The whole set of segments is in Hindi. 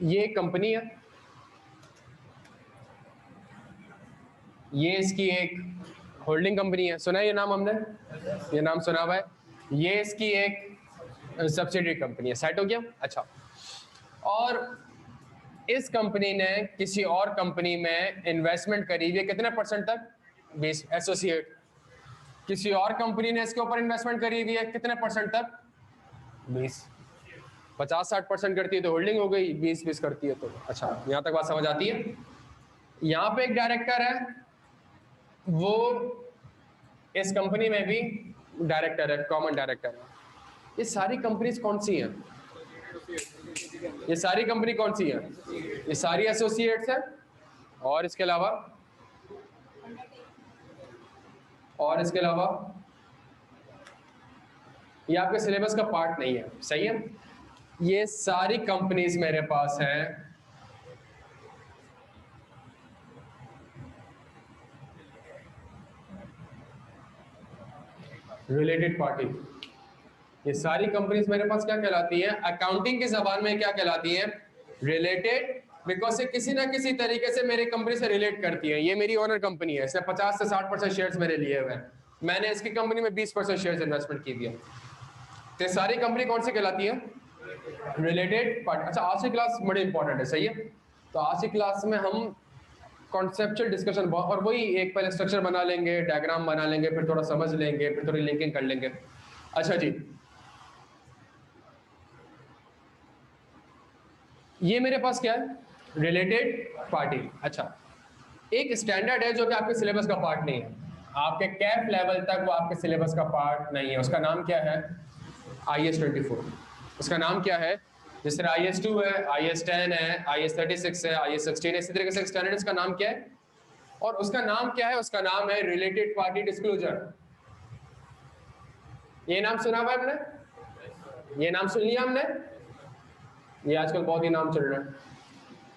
ये कंपनी है, ये इसकी एक होल्डिंग कंपनी है, सुना है ये नाम हमने, ये नाम सुना हुआ है। ये इसकी एक सब्सिडरी कंपनी है, सेट हो गया। अच्छा, और इस कंपनी ने किसी और कंपनी में इन्वेस्टमेंट करी हुई है, कितने परसेंट तक? 20। एसोसिएट किसी और कंपनी ने इसके ऊपर इन्वेस्टमेंट करी हुई है, कितने परसेंट तक? 20। 50-60% करती है तो होल्डिंग हो गई, 20-20 करती है तो। अच्छा, यहां तक बात समझ आती है। यहां पे एक डायरेक्टर है, वो इस कंपनी में भी डायरेक्टर है, कॉमन डायरेक्टर है। ये सारी कंपनीज कौन सी हैं? ये सारी कंपनी कौन सी है? ये सारी एसोसिएट्स हैं। और इसके अलावा ये आपके सिलेबस का पार्ट नहीं है, सही है। ये सारी कंपनीज मेरे पास है रिलेटेड पार्टी। ये सारी कंपनीज मेरे पास क्या कहलाती हैं? अकाउंटिंग की जबान में क्या कहलाती हैं? रिलेटेड, बिकॉज ये किसी ना किसी तरीके से मेरी कंपनी से रिलेट करती है। ये मेरी ओनर कंपनी है, इसने 50 से 60% शेयर्स मेरे लिए हुए हैं, मैंने इसकी कंपनी में 20% शेयर्स इन्वेस्टमेंट की है। तो सारी कंपनी कौन सी कहलाती है? Related party. अच्छा, आज की क्लास बड़ी इंपॉर्टेंट है, सही है। तो आज की क्लास में हम कॉन्सेप्चुअल डिस्कशन और वही एक पहले स्ट्रक्चर बना लेंगे, डायग्राम बना लेंगे, फिर थोड़ा समझ लेंगे, फिर थोड़ी लिंकिंग कर लेंगे। अच्छा जी, ये मेरे पास क्या है? Related party. अच्छा, एक स्टैंडर्ड है जो कि आपके सिलेबस का पार्ट नहीं है, आपके कैप लेवल तक वो आपके सिलेबस का पार्ट नहीं है। उसका नाम क्या है? IS 24। उसका नाम क्या है? जिस तरह IS 2 है, IS 10 है, IS 36 है, IS 16 है, इसी तरीके से स्टैंडर्ड इसका नाम क्या है? और उसका नाम क्या है? उसका नाम है रिलेटेड पार्टी डिस्क्लोजर। ये नाम सुना हुआ है हमने? ये नाम सुन लिया हमने? ये आजकल बहुत ही नाम चल रहा है,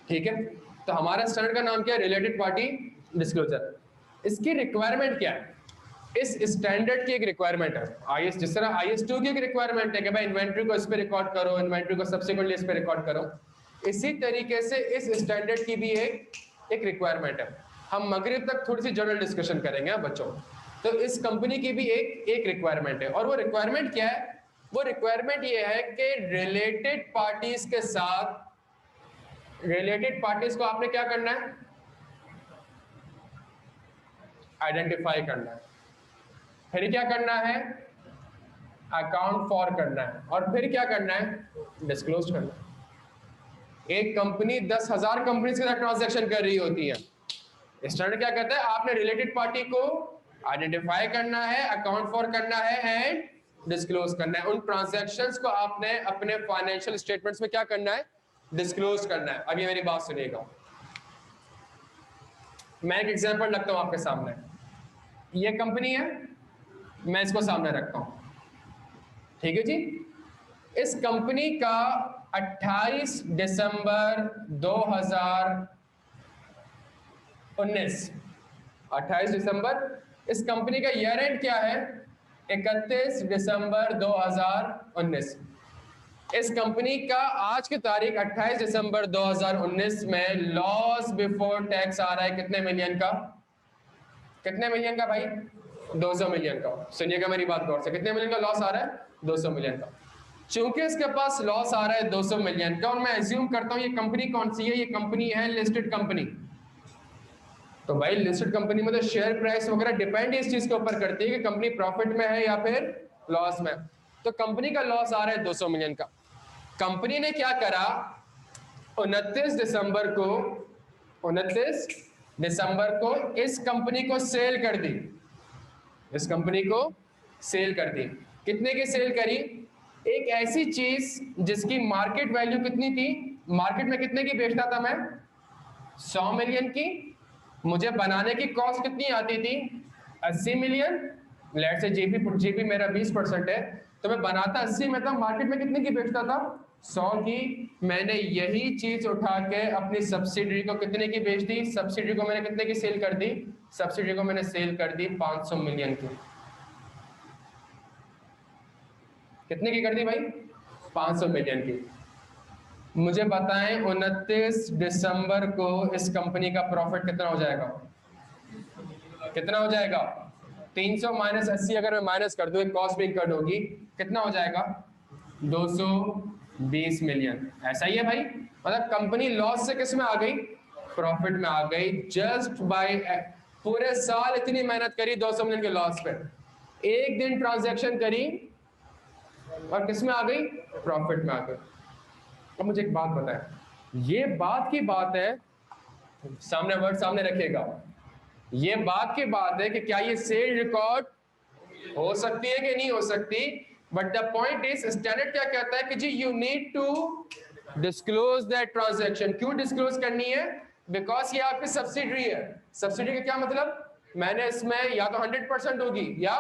ठीक है। तो हमारा स्टैंडर्ड का नाम क्या है? Related party disclosure. इसकी रिक्वायरमेंट क्या है? इस स्टैंडर्ड की एक रिक्वायरमेंट है IS, जिस तरह IS 2 की एक रिक्वायरमेंट है कि भाई इन्वेंट्री को इस पे रिकॉर्ड करो, इन्वेंट्री को सब्सिक्वेंटली इस पे रिकॉर्ड करो, इसी तरीके से इस स्टैंडर्ड की भी एक रिक्वायरमेंट है। हम मगरिब तक थोड़ी सी जनरल डिस्कशन करेंगे बच्चों। तो इस कंपनी की भी एक रिक्वायरमेंट है, और वो रिक्वायरमेंट क्या है? वो रिक्वायरमेंट ये है कि रिलेटेड पार्टीज के साथ, रिलेटेड पार्टीज को आपने क्या करना है? आइडेंटिफाई करना है। फिर क्या करना है? अकाउंट फॉर करना है। और फिर क्या करना है? डिस्क्लोज करना है। एक कंपनी 10,000 कंपनी के साथ ट्रांजैक्शन कर रही होती है। स्टैंडर्ड क्या कहता है? आपने रिलेटेड पार्टी को आइडेंटिफाई करना है, अकाउंट फॉर करना है एंड डिस्क्लोज करना है। उन ट्रांजैक्शंस को आपने अपने फाइनेंशियल स्टेटमेंट्स में क्या करना है? डिस्क्लोज करना है। अब ये मेरी बात सुनिएगा, मैं एक एग्जांपल रखता हूं आपके सामने। ये कंपनी है, मैं इसको सामने रखता हूं, ठीक है जी। इस कंपनी का 28 दिसंबर 2019, 28 दिसंबर, इस कंपनी का ईयर एंड क्या है? 31 दिसंबर 2019। इस कंपनी का आज की तारीख 28 दिसंबर 2019 में लॉस बिफोर टैक्स आ रहा है कितने मिलियन का? कितने मिलियन का भाई? 200 मिलियन का। सुनिएगा मेरी बात गौर से, कितने मिलियन का लॉस आ रहा है? 200 मिलियन का। चूंकि इसके पास लॉस आ रहा है 200 मिलियन का, और मैं एज्यूम करता हूं ये कंपनी कौन सी है? ये कंपनी है लिस्टेड कंपनी। तो भाई लिस्टेड कंपनी में तो शेयर प्राइस वगैरह डिपेंड इस चीज के ऊपर करती है कि कंपनी प्रॉफिट में है या फिर लॉस में। तो कंपनी का लॉस आ रहा है 200 मिलियन का। कंपनी ने क्या करा? 29 दिसंबर को इस कंपनी को सेल कर दी। इस कंपनी को सेल कर दी। कितने की सेल करी? एक ऐसी चीज जिसकी मार्केट वैल्यू कितनी थी? मार्केट में कितने की बेचता था मैं? 100 मिलियन की। मुझे बनाने की कॉस्ट कितनी आती थी? 80 मिलियन। लेट से जीपी मेरा 20% है, तो मैं बनाता 80 में था, मार्केट में कितने की बेचता था? 100 की। मैंने यही चीज उठा के अपनी सब्सिडरी को कितने की बेच दी? सब्सिडरी को मैंने कितने की सेल कर दी? सब्सिडरी को मैंने सेल कर दी 500 मिलियन की। कितने की कर दी भाई? 500 मिलियन की। मुझे बताएं 29 दिसंबर को इस कंपनी का प्रॉफिट कितना हो जाएगा? कितना हो जाएगा? 300 माइनस 80 अगर मैं माइनस कर दूं, एक कॉस्ट भी कट होगी, कितना हो जाएगा? 220 मिलियन। ऐसा ही है भाई, मतलब कंपनी लॉस से किस में आ गई? प्रॉफिट में आ गई, जस्ट बाय पूरे साल इतनी मेहनत करी 200 मिलियन के लॉस पे, एक दिन ट्रांजैक्शन करी और किस में आ गई? प्रॉफिट में आ गई। अब मुझे एक बात बताएं, ये बात की बात है, सामने वर्ड सामने रखिएगा, ये बात की बात है कि क्या ये सेल रिकॉर्ड हो सकती है कि नहीं हो सकती, but the point is standard क्या कहता है कि जी you need to disclose that transaction. क्यों डिस्क्लोज करनी है? बिकॉज ये आपकी सब्सिडरी है। सब्सिडरी का क्या मतलब? मैंने इसमें या तो 100% होगी या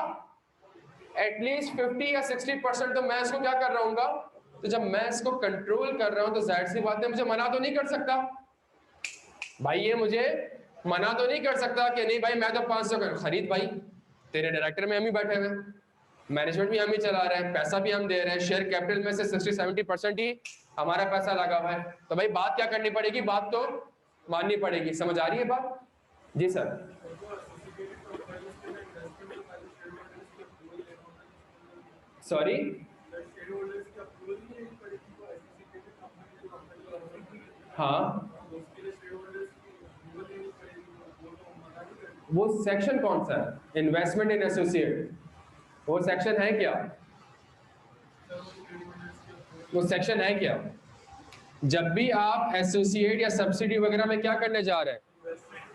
एटलीस्ट 50 या 60%, तो मैं इसको क्या कर रहा हूँ, तो जब मैं इसको कंट्रोल कर रहा हूं तो जाहिर सी बात है मुझे मना तो नहीं कर सकता भाई, ये मुझे मना तो नहीं कर सकता कि नहीं भाई मैं तो 500 कर खरीद भाई, तेरे डायरेक्टर में हम ही बैठे हुए, मैनेजमेंट भी हम ही चला रहे हैं, पैसा भी हम दे रहे हैं, शेयर कैपिटल में से 60-70% ही हमारा पैसा लगा हुआ है, तो भाई बात क्या करनी पड़ेगी? बात तो माननी पड़ेगी। समझ आ रही है बात? जी सर। सॉरी, हाँ, वो सेक्शन कौन सा है? इन्वेस्टमेंट इन एसोसिएट, वो सेक्शन है क्या? वो सेक्शन है क्या? जब भी आप एसोसिएट या सब्सिडी वगैरह में क्या करने जा रहे हैं,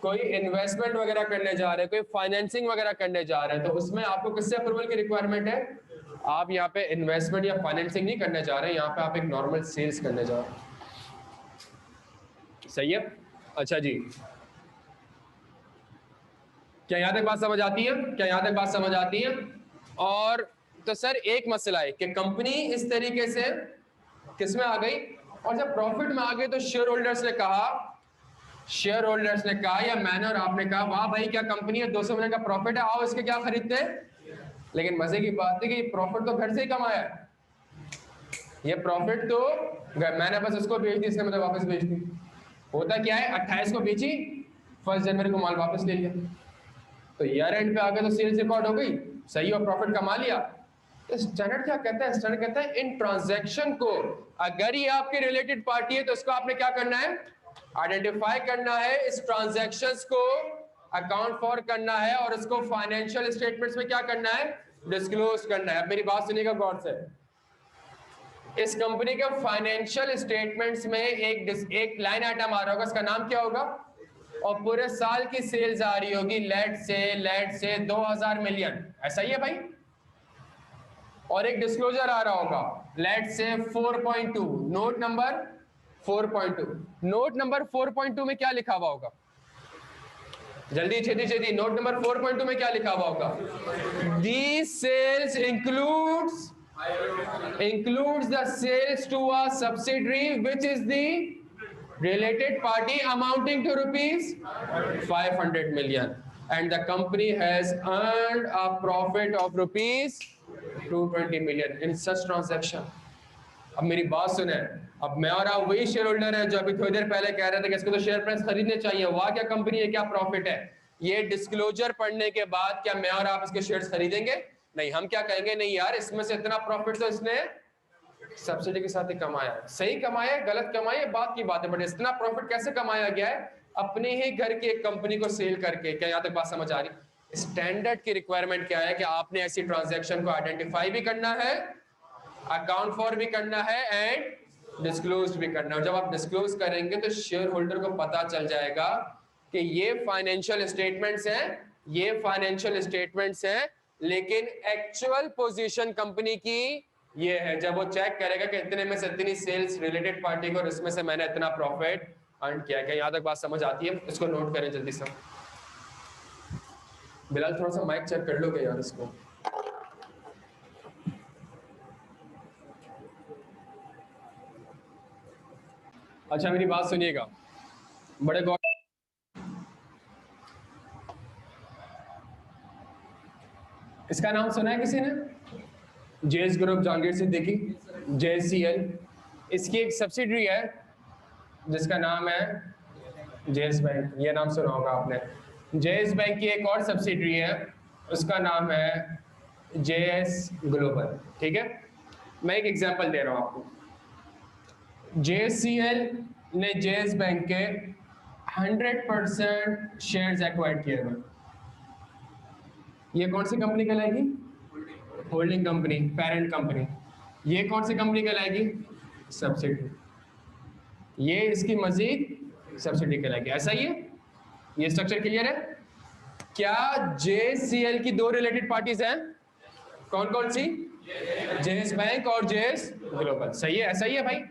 कोई इन्वेस्टमेंट वगैरह करने जा रहे हैं, कोई फाइनेंसिंग वगैरह करने जा रहे हैं, तो उसमें आपको किससे अप्रूवल की रिक्वायरमेंट है? आप यहाँ पे इन्वेस्टमेंट या फाइनेंसिंग नहीं करने जा रहे हैं, यहाँ पे आप एक नॉर्मल सेल्स करने जा रहे हैं। सही है? अच्छा जी, क्या यहाँ तक बात समझ आती है? क्या यहाँ तक बात समझ आती है? और तो सर एक मसला है कि कंपनी इस तरीके से किसमें आ गई, और जब प्रॉफिट में आ गई तो शेयर होल्डर्स ने कहा, शेयर होल्डर्स ने कहा या मैंने और आपने कहा वाह भाई क्या कंपनी है, 200 मिलियन का प्रॉफिट है, आओ इसके क्या खरीदते हैं। लेकिन मजे की बात है कि प्रॉफिट तो घर से ही कमाया है, ये प्रॉफिट तो मैंने बस उसको बेच दी, इसने मतलब वापस बेच दी। होता क्या है, 28 को बेची, 1 जनवरी को माल वापस ले लिया, तो ईयर एंड पे आ गए तो सेल्स रिकॉर्ड हो गई, सही, और प्रॉफिट कमा लिया। स्टैंडर्ड क्या कहता है? स्टैंडर्ड कहता है इन ट्रांजैक्शन को, अगर ये आपके रिलेटेड पार्टी है तो इसको आपने क्या करना है? आइडेंटिफाई करना है, इस ट्रांजैक्शंस को अकाउंट फॉर करना है और इसको फाइनेंशियल स्टेटमेंट्स में क्या करना है? डिस्क्लोज करना है। अब मेरी बात सुनिएगा गौर से, इस कंपनी के फाइनेंशियल स्टेटमेंट्स में एक लाइन आइटम आ रहा होगा, इसका नाम क्या होगा? और पूरे साल की सेल्स आ रही होगी लेट से 2000 मिलियन, ऐसा ही है भाई, और एक डिस्क्लोजर आ रहा होगा लेट से 4.2, नोट नंबर 4.2। नोट नंबर 4.2 में क्या लिखा हुआ होगा? जल्दी छेती छेती, नोट नंबर 4.2 में क्या लिखा हुआ होगा? These sales includes the sales to a subsidiary which is the related party amounting to rupees 500 million, and the company has earned a profit of rupees 220 million in such transaction. अब मेरी बात सुने, अब मैं और आप वही शेयर होल्डर है जो अभी थोड़ी देर पहले कह रहे थे कि इसको तो शेयर प्राइस खरीदने चाहिए, वाह क्या कंपनी है, क्या प्रॉफिट है। ये डिस्क्लोजर पढ़ने के बाद क्या मैं और आप इसके शेयर्स खरीदेंगे? नहीं, हम क्या कहेंगे, नहीं यार इसमें से इतना प्रॉफिट तो इसने सब्सिडी के साथ ही कमाया है। सही कमाया है, गलत कमाया है, बात की बात है, बट इतना प्रॉफिट कैसे कमाया गया है? अपने ही घर की एक कंपनी को सेल करके। क्या यहाँ तक बात समझ आ रही? स्टैंडर्ड की रिक्वायरमेंट क्या है कि आपने ऐसी ट्रांजैक्शन को आइडेंटिफाई भी करना है, अकाउंट फॉर भी करना है एंड डिस्क्लोज भी करना है। जब आप डिस्क्लोज करेंगे तो शेयर होल्डर को पता चल जाएगा कि ये फाइनेंशियल स्टेटमेंट्स हैं, ये फाइनेंशियल स्टेटमेंट्स हैं, लेकिन एक्चुअल पोजीशन कंपनी की ये है। जब वो चेक करेगा कि इतने में से इतनी सेल्स रिलेटेड पार्टी को और इसमें से मैंने इतना प्रॉफिट अर्न किया। क्या यहाँ तक बात समझ आती है? इसको नोट करें जल्दी से। बिलाल थोड़ा सा माइक चेक कर लोगे यार इसको। अच्छा मेरी बात सुनिएगा बड़े गौर, इसका नाम सुना है किसी ने? JS group, Jahangir Siddiqui, JSCL, इसकी एक सब्सिडरी है जिसका नाम है जेएस बैंक, ये नाम सुना होगा आपने। जेएस बैंक की एक और सब्सिडरी है, उसका नाम है जेएस ग्लोबल। ठीक है, मैं एक एग्जांपल दे रहा हूं आपको। जेएससीएल ने जेएस बैंक के 100% शेयर्स एक्वायर किए हुए। ये कौन सी कंपनी कहलाएगी? Holding company, parent company. ये कौन सी कंपनी कहलाएगी? सब्सिडी। ये इसकी मजीद सब्सिडी कहलाएगी। ऐसा ही है, ये स्ट्रक्चर क्लियर है? क्या जेएससीएल की दो रिलेटेड पार्टीज हैं? कौन कौन सी? जेएस बैंक और जेएस ग्लोबल। सही है, ऐसा ही है भाई।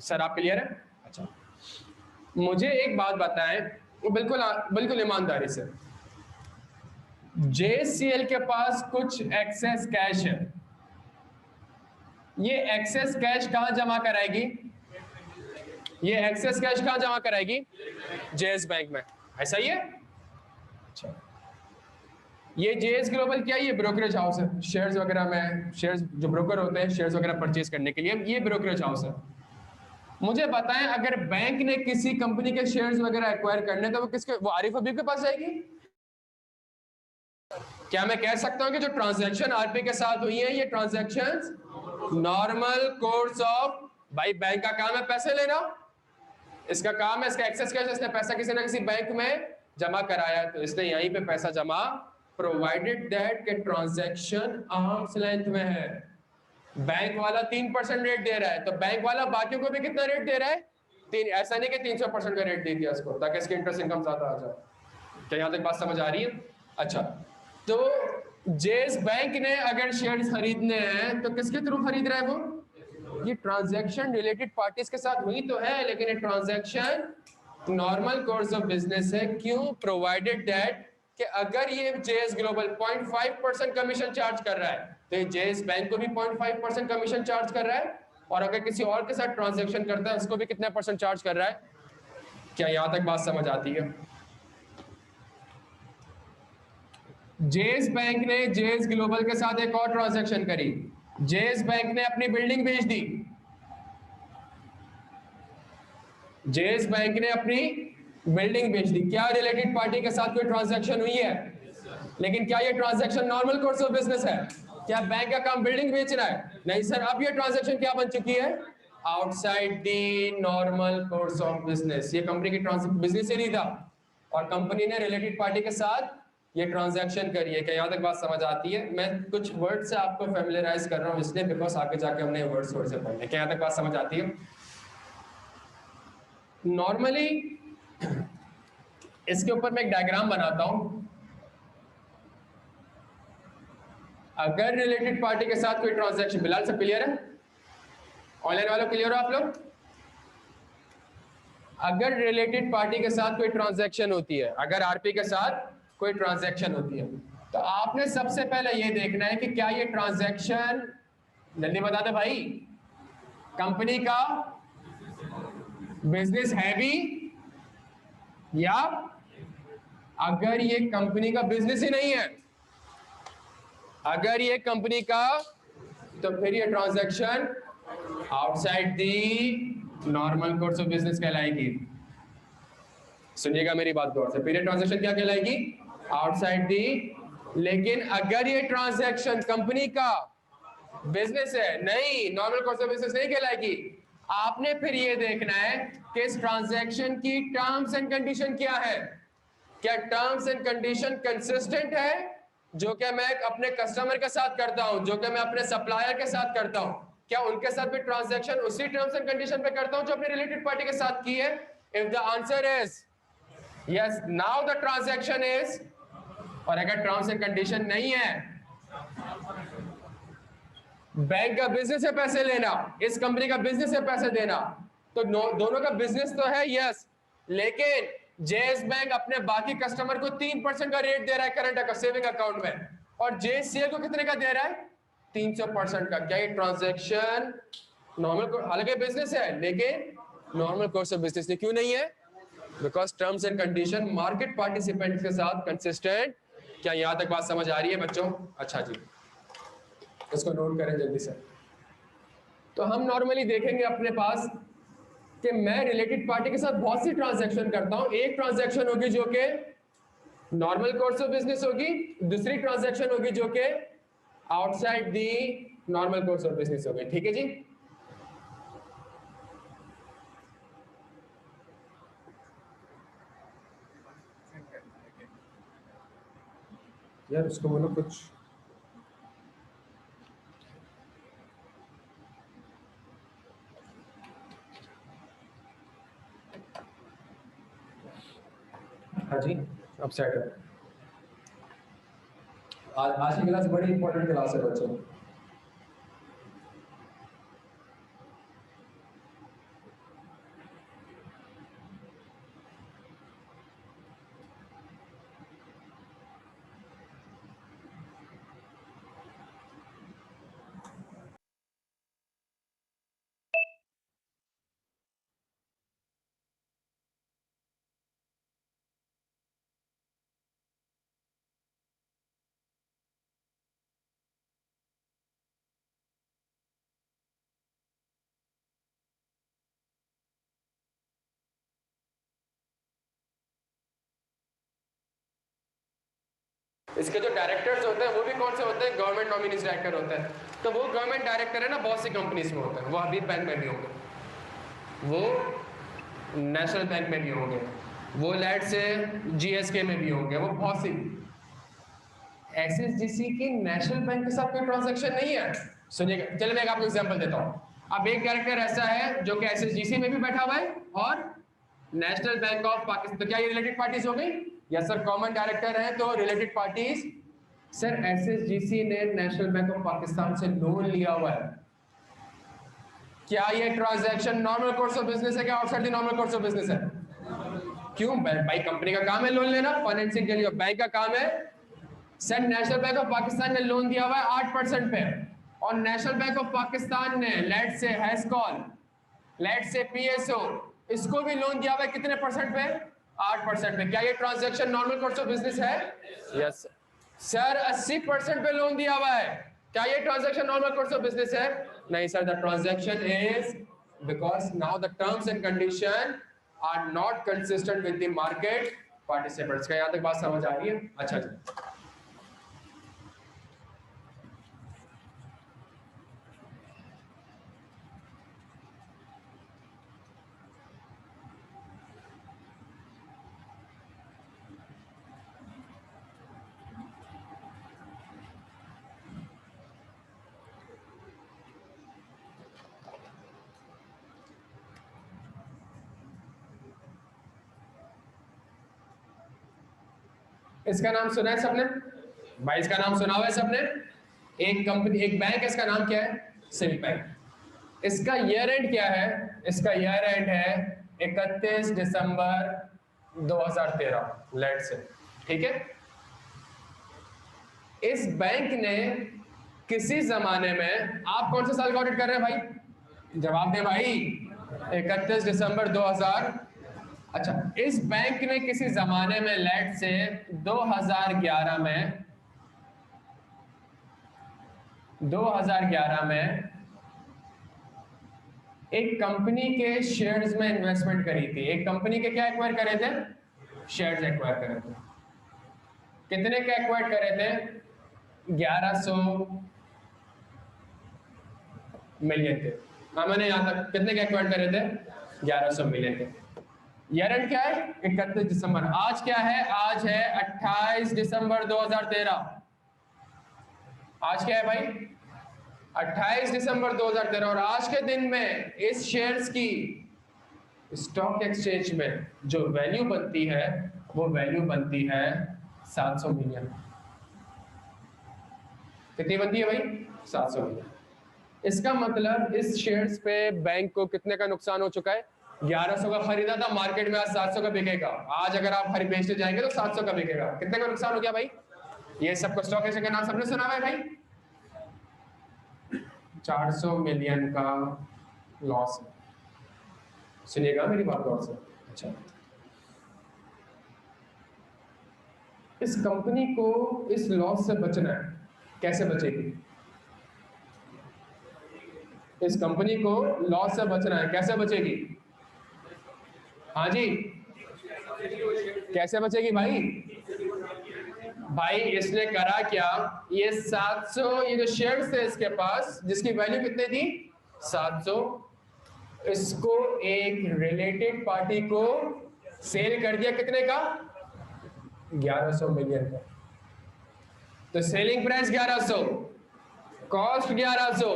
सर आप क्लियर है? अच्छा, मुझे एक बात बताएं, वो बिल्कुल ईमानदारी से। जेएससीएल के पास कुछ एक्सेस कैश है, ये एक्सेस कैश कहां जमा कराएगी? ये एक्सेस कैश कहां जमा कराएगी? जेएस बैंक में। ऐसा ही है? अच्छा, ये जेएस ग्लोबल क्या है? ये ब्रोकरेज हाउस है, शेयर्स वगैरह में, शेयर्स जो ब्रोकर होते हैं शेयर्स वगैरह परचेज करने के लिए, ये ब्रोकरेज हाउस है। मुझे बताएं, अगर बैंक ने किसी कंपनी के शेयर्स वगैरह एक्वायर करने तो वो आरिफ हबीब के पास जाएगी? क्या मैं कह सकता हूं कि जो ट्रांजैक्शन आरपी के साथ हुई है, ये ट्रांजैक्शंस नॉर्मल कोर्स ऑफ, भाई बैंक का काम है पैसे लेना, इसका काम है, इसका एक्सेस कैश, इसने पैसा किसी ना किसी बैंक में जमा कराया, तो इसने यहीं पे पैसा जमा, प्रोवाइडेड दैट के ट्रांजैक्शन आर्म्स लेंथ में है। बैंक वाला 3% रेट दे रहा है, तो बैंक वाला बाकियों को भी कितना रेट दे रहा है? 3। ऐसा नहीं कि 300% का रेट दे दिया उसको ताकि इसकी इंटरेस्ट इनकम ज्यादा आ जाए। क्या यहां तक बात समझ आ रही है? अच्छा, तो जेएस बैंक ने अगर शेयर्स खरीदने हैं तो किसके थ्रू खरीद रहा है वो? ये ट्रांजैक्शन रिलेटेड पार्टीज के साथ हुई तो है, लेकिन ये transaction normal course of business है। क्यों? प्रोवाइडेड दैट कि अगर ये जेएस ग्लोबल 0.5% कमीशन चार्ज कर रहा है, तो ये जेएस बैंक को भी 0.5% कमीशन चार्ज कर रहा है, और अगर किसी और के साथ ट्रांजैक्शन करता है उसको भी कितना % चार्ज कर रहा है। क्या यहां तक बात समझ आती है? जेएस बैंक ने जेएस ग्लोबल के साथ एक और ट्रांजैक्शन करी। जेएस बैंक ने अपनी बिल्डिंग बेच दी। जेएस बैंक ने अपनी बिल्डिंग बेच दी। क्या रिलेटेड पार्टी के साथ कोई ट्रांजैक्शन हुई है? लेकिन क्या ये transaction normal course of business है? क्या बैंक का काम बिल्डिंग बेचना है? नहीं सर। अब ये ट्रांजैक्शन क्या बन चुकी है? Outside the normal course of business. ये कंपनी की बिजनेस ही नहीं था, और कंपनी ने रिलेटेड पार्टी के साथ ये ट्रांजैक्शन करी है। क्या यहाँ तक बात समझ आती है? मैं कुछ वर्ड से आपको फैमिलियराइज कर रहा हूँ इसलिए बिकॉज आगे जाके हमने वर्ड थोड़े से पढ़ने। क्या यहाँ तक बात समझ आती है? नॉर्मली इसके ऊपर मैं एक डायग्राम बनाता हूं। अगर रिलेटेड पार्टी के साथ कोई ट्रांजैक्शन, बिलाल सब क्लियर है? ऑनलाइन वालों क्लियर हो आप लोग? अगर रिलेटेड पार्टी के साथ कोई ट्रांजैक्शन होती है, अगर आरपी के साथ कोई ट्रांजैक्शन होती है, तो आपने सबसे पहले ये देखना है कि क्या ये ट्रांजैक्शन, जल्दी बता दे भाई, कंपनी का बिजनेस है भी, या अगर ये कंपनी का बिजनेस ही नहीं है, अगर ये कंपनी का, तो फिर ये transaction outside the normal course of business कहलाएगी। सुनिएगा मेरी बात गौर से, फिर ये ट्रांजैक्शन क्या कहलाएगी? Outside the. लेकिन अगर ये ट्रांजैक्शन कंपनी का बिजनेस है, नहीं, नॉर्मल कोर्स ऑफ बिजनेस नहीं कहलाएगी। आपने फिर ये देखना है कि इस ट्रांजैक्शन की टर्म्स एंड कंडीशन क्या है। क्या टर्म्स एंड कंडीशन कंसिस्टेंट है, जो कि मैं अपने कस्टमर के साथ करता हूं, जो कि मैं अपने सप्लायर के साथ करता हूं, क्या उनके साथ भी ट्रांजैक्शन उसी टर्म्स एंड कंडीशन पे करता हूं जो अपने रिलेटेड पार्टी के साथ की है? If the answer is yes, now the transaction is. और अगर टर्म्स एंड कंडीशन नहीं है, बैंक का बिजनेस है पैसे लेना, इस कंपनी का बिजनेस है पैसे देना, तो दोनों का बिजनेस तो है यस, लेकिन जेएस बैंक अपने बाकी कस्टमर को 3% का रेट दे रहा है करंट सेविंग अकाउंट में, और जेएससीएल को कितने का दे रहा है? 300% का। क्या ये ट्रांजैक्शन नॉर्मल, हालांकि बिजनेस है लेकिन नॉर्मल कोर्स ऑफ बिजनेस क्यों नहीं है? Because terms and condition market participants के साथ कंसिस्टेंट। क्या यहां तक बात समझ आ रही है बच्चों? अच्छा जी, इसको नोट करें जल्दी से। तो हम नॉर्मली देखेंगे अपने पास कि मैं रिलेटेड पार्टी के साथ बहुत सी ट्रांजैक्शन करता हूं। एक ट्रांजैक्शन होगी जो कि नॉर्मल कोर्स ऑफ बिजनेस होगी, दूसरी ट्रांजैक्शन होगी जो कि outside the normal course of business होगी। ठीक है जी। यार उसको बोलो कुछ। हाँ जी, अब सेट है। आज की क्लास बड़ी इंपॉर्टेंट क्लास है बच्चों। इसके जो डायरेक्टर्स होते हैं वो भी कौन से होते हैं? गवर्नमेंट नॉमिनीज डायरेक्टर होते हैं। तो वो गवर्नमेंट डायरेक्टर है ना, बहुत सी कंपनीज में होते हैं। वो हबीब बैंक में भी होंगे, वो नेशनल बैंक में भी होंगे, वो लेट से जीएसके में भी होंगे, वो बहुत सी। एसएसजीसी की नेशनल बैंक के साथ कोई ट्रांजैक्शन नहीं है। सुनिएगा, चलिए मैं आपको एग्जांपल देता हूं। अब एक डायरेक्टर ऐसा है जो कि एसएसजीसी में भी बैठा हुआ है और नेशनल बैंक ऑफ पाकिस्तान। तो क्या ये रिलेटेड पार्टीज हो गई? यस सर, कॉमन डायरेक्टर है तो रिलेटेड पार्टीज। सर एसएसजीसी ने नेशनल बैंक ऑफ पाकिस्तान से लोन लिया हुआ है, क्या ये transaction normal course of business है क्या outside the normal course of business है? क्यों भाई? कंपनी का काम है लोन लेना, फाइनेंसिंग के लिए बैंक का काम है। Sir national bank of Pakistan ने लोन दिया हुआ है 8% पे, और नेशनल बैंक ऑफ पाकिस्तान ने लेट से हैस्कॉल, लेट से पीएसओ, इसको भी लोन दिया हुआ है कितने परसेंट पे? 8% पे। क्या ये transaction normal course of business है? Yes sir. 80% पे लोन दिया हुआ है, क्या ये transaction normal course of business है? नहीं sir, the transaction is because now the terms and condition are not consistent with the market participants. का यहां तक बात समझ आ रही है? अच्छा जी। इसका नाम सुना है सबने? भाई इसका नाम सुना हुआ है सबने? एक कंपनी, एक बैंक है, इसका नाम क्या है? Civil bank. इसका ईयर एंड क्या है? इसका ईयर एंड है 31 दिसंबर 2013 लेट से। ठीक है। इस बैंक ने किसी जमाने में, आप कौन से साल का ऑडिट कर रहे हैं भाई? जवाब दे भाई। 31 दिसंबर 2000। अच्छा, इस बैंक ने किसी जमाने में लेट से 2011 में 2011 में एक कंपनी के शेयर्स में इन्वेस्टमेंट करी थी। एक कंपनी के क्या एक्वायर करे थे? शेयर्स एक्वायर करे थे। कितने के एक्वायर करे थे? 1100 मिलियन के। हाँ, मैंने यहां तक कितने के एक्वायर करे थे? 1100 मिलियन के। ईयर एंड क्या है? 31 दिसंबर। आज क्या है? आज है 28 दिसंबर 2013। आज क्या है भाई? 28 दिसंबर 2013। और आज के दिन में इस शेयर्स की स्टॉक एक्सचेंज में जो वैल्यू बनती है वो वैल्यू बनती है 700 मिलियन। कितनी बनती है भाई? 700 मिलियन। इसका मतलब इस शेयर्स पे बैंक को कितने का नुकसान हो चुका है? 1100 का खरीदा था, मार्केट में आज 700 का बिकेगा। आज अगर आप खरीद बेचने जाएंगे तो 700 का बिकेगा। कितने का नुकसान हो गया भाई? ये सबको स्टॉक एक्सचेंज का नाम सबने सुना है भाई? 400 मिलियन का लॉस है। सुनिएगा मेरी बात गौर से। अच्छा, इस कंपनी को इस लॉस से बचना है। कैसे बचेगी? इस कंपनी को लॉस से बचना है, कैसे बचेगी? हाँ जी, कैसे बचेगी भाई? भाई इसने करा क्या, ये 700, ये जो शेयर्स थे इसके पास जिसकी वैल्यू कितनी थी 700, इसको एक रिलेटेड पार्टी को सेल कर दिया, कितने का? 1100 मिलियन का। तो सेलिंग प्राइस 1100, कॉस्ट 1100,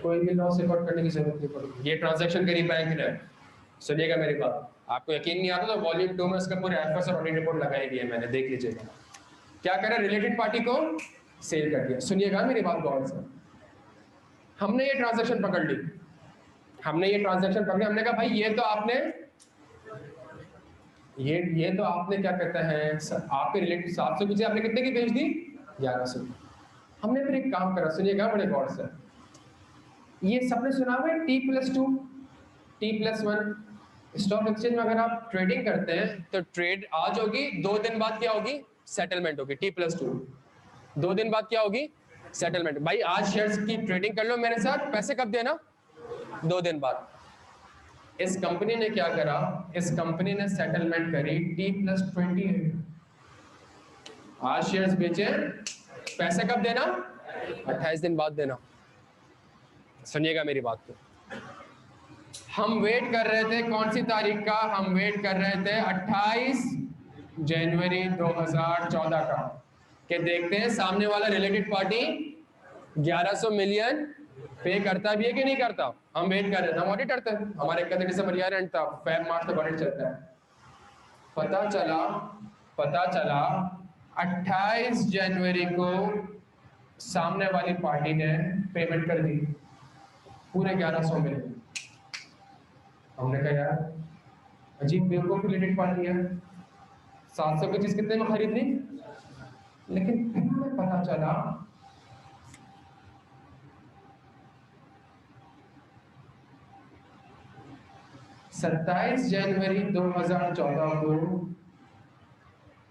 कोई भी लॉस रिकॉर्ड करने की जरूरत नहीं पड़ेगी। ये ट्रांजैक्शन करी बैंक ने। सुनिएगा मेरी बात, आपको यकीन नहीं आता तो वॉल्यूम 2 में उसका पूरा एफएस और ऑडिट रिपोर्ट लगाई गई है मैंने, देख लीजिएगा। क्या करा, रिलेटेड पार्टी को सेल कर दिया। सुनिएगा मेरी बात गौर से, हमने ये ट्रांजैक्शन पकड़ ली, हमने ये ट्रांजैक्शन पकड़ी, हमने कहा भाई ये तो आपने क्या कहते हैं आपके रिलेटेड 700 की चीज आपने कितने की बेच दी? 1100। हमने फिर एक काम करा, सुनिएगा बड़े गौर से, ये सबने सुना हुआ है T+2 T+1। स्टॉक एक्सचेंज में अगर आप ट्रेडिंग करते हैं तो ट्रेड आज होगी, 2 दिन बाद क्या होगी? सेटलमेंट होगी। T+2 2 दिन बाद क्या होगी? सेटलमेंट। भाई आज शेयर्स की ट्रेडिंग कर लो मेरे साथ, पैसे कब देना? 2 दिन बाद। इस कंपनी ने क्या करा, इस कंपनी ने सेटलमेंट करी T+28। आज शेयर्स बेचे, पैसे कब देना? 28 दिन बाद देना। सुनिएगा मेरी बात को, हम वेट कर रहे थे कौन सी तारीख का? हम वेट कर रहे थे 28 जनवरी 2014 का, कि देखते हैं सामने वाला रिलेटेड पार्टी 1100 मिलियन पे करता भी है कि नहीं करता। हम वेट कर रहे थे, हम ऑडिटर थे, हमारे 31 दिसंबर ईयर एंड था, फेब मार्च तक ऑडिट चलता है। पता चला 28 जनवरी को सामने वाली पार्टी ने पेमेंट कर दी पूरे 1100 मिलियन। हमने कहा यार अजीब बेवकूफ रिलेटेड पार्टी है, 700 की चीज कितने में खरीद ली। लेकिन फिर हमें पता चला 27 जनवरी 2014 को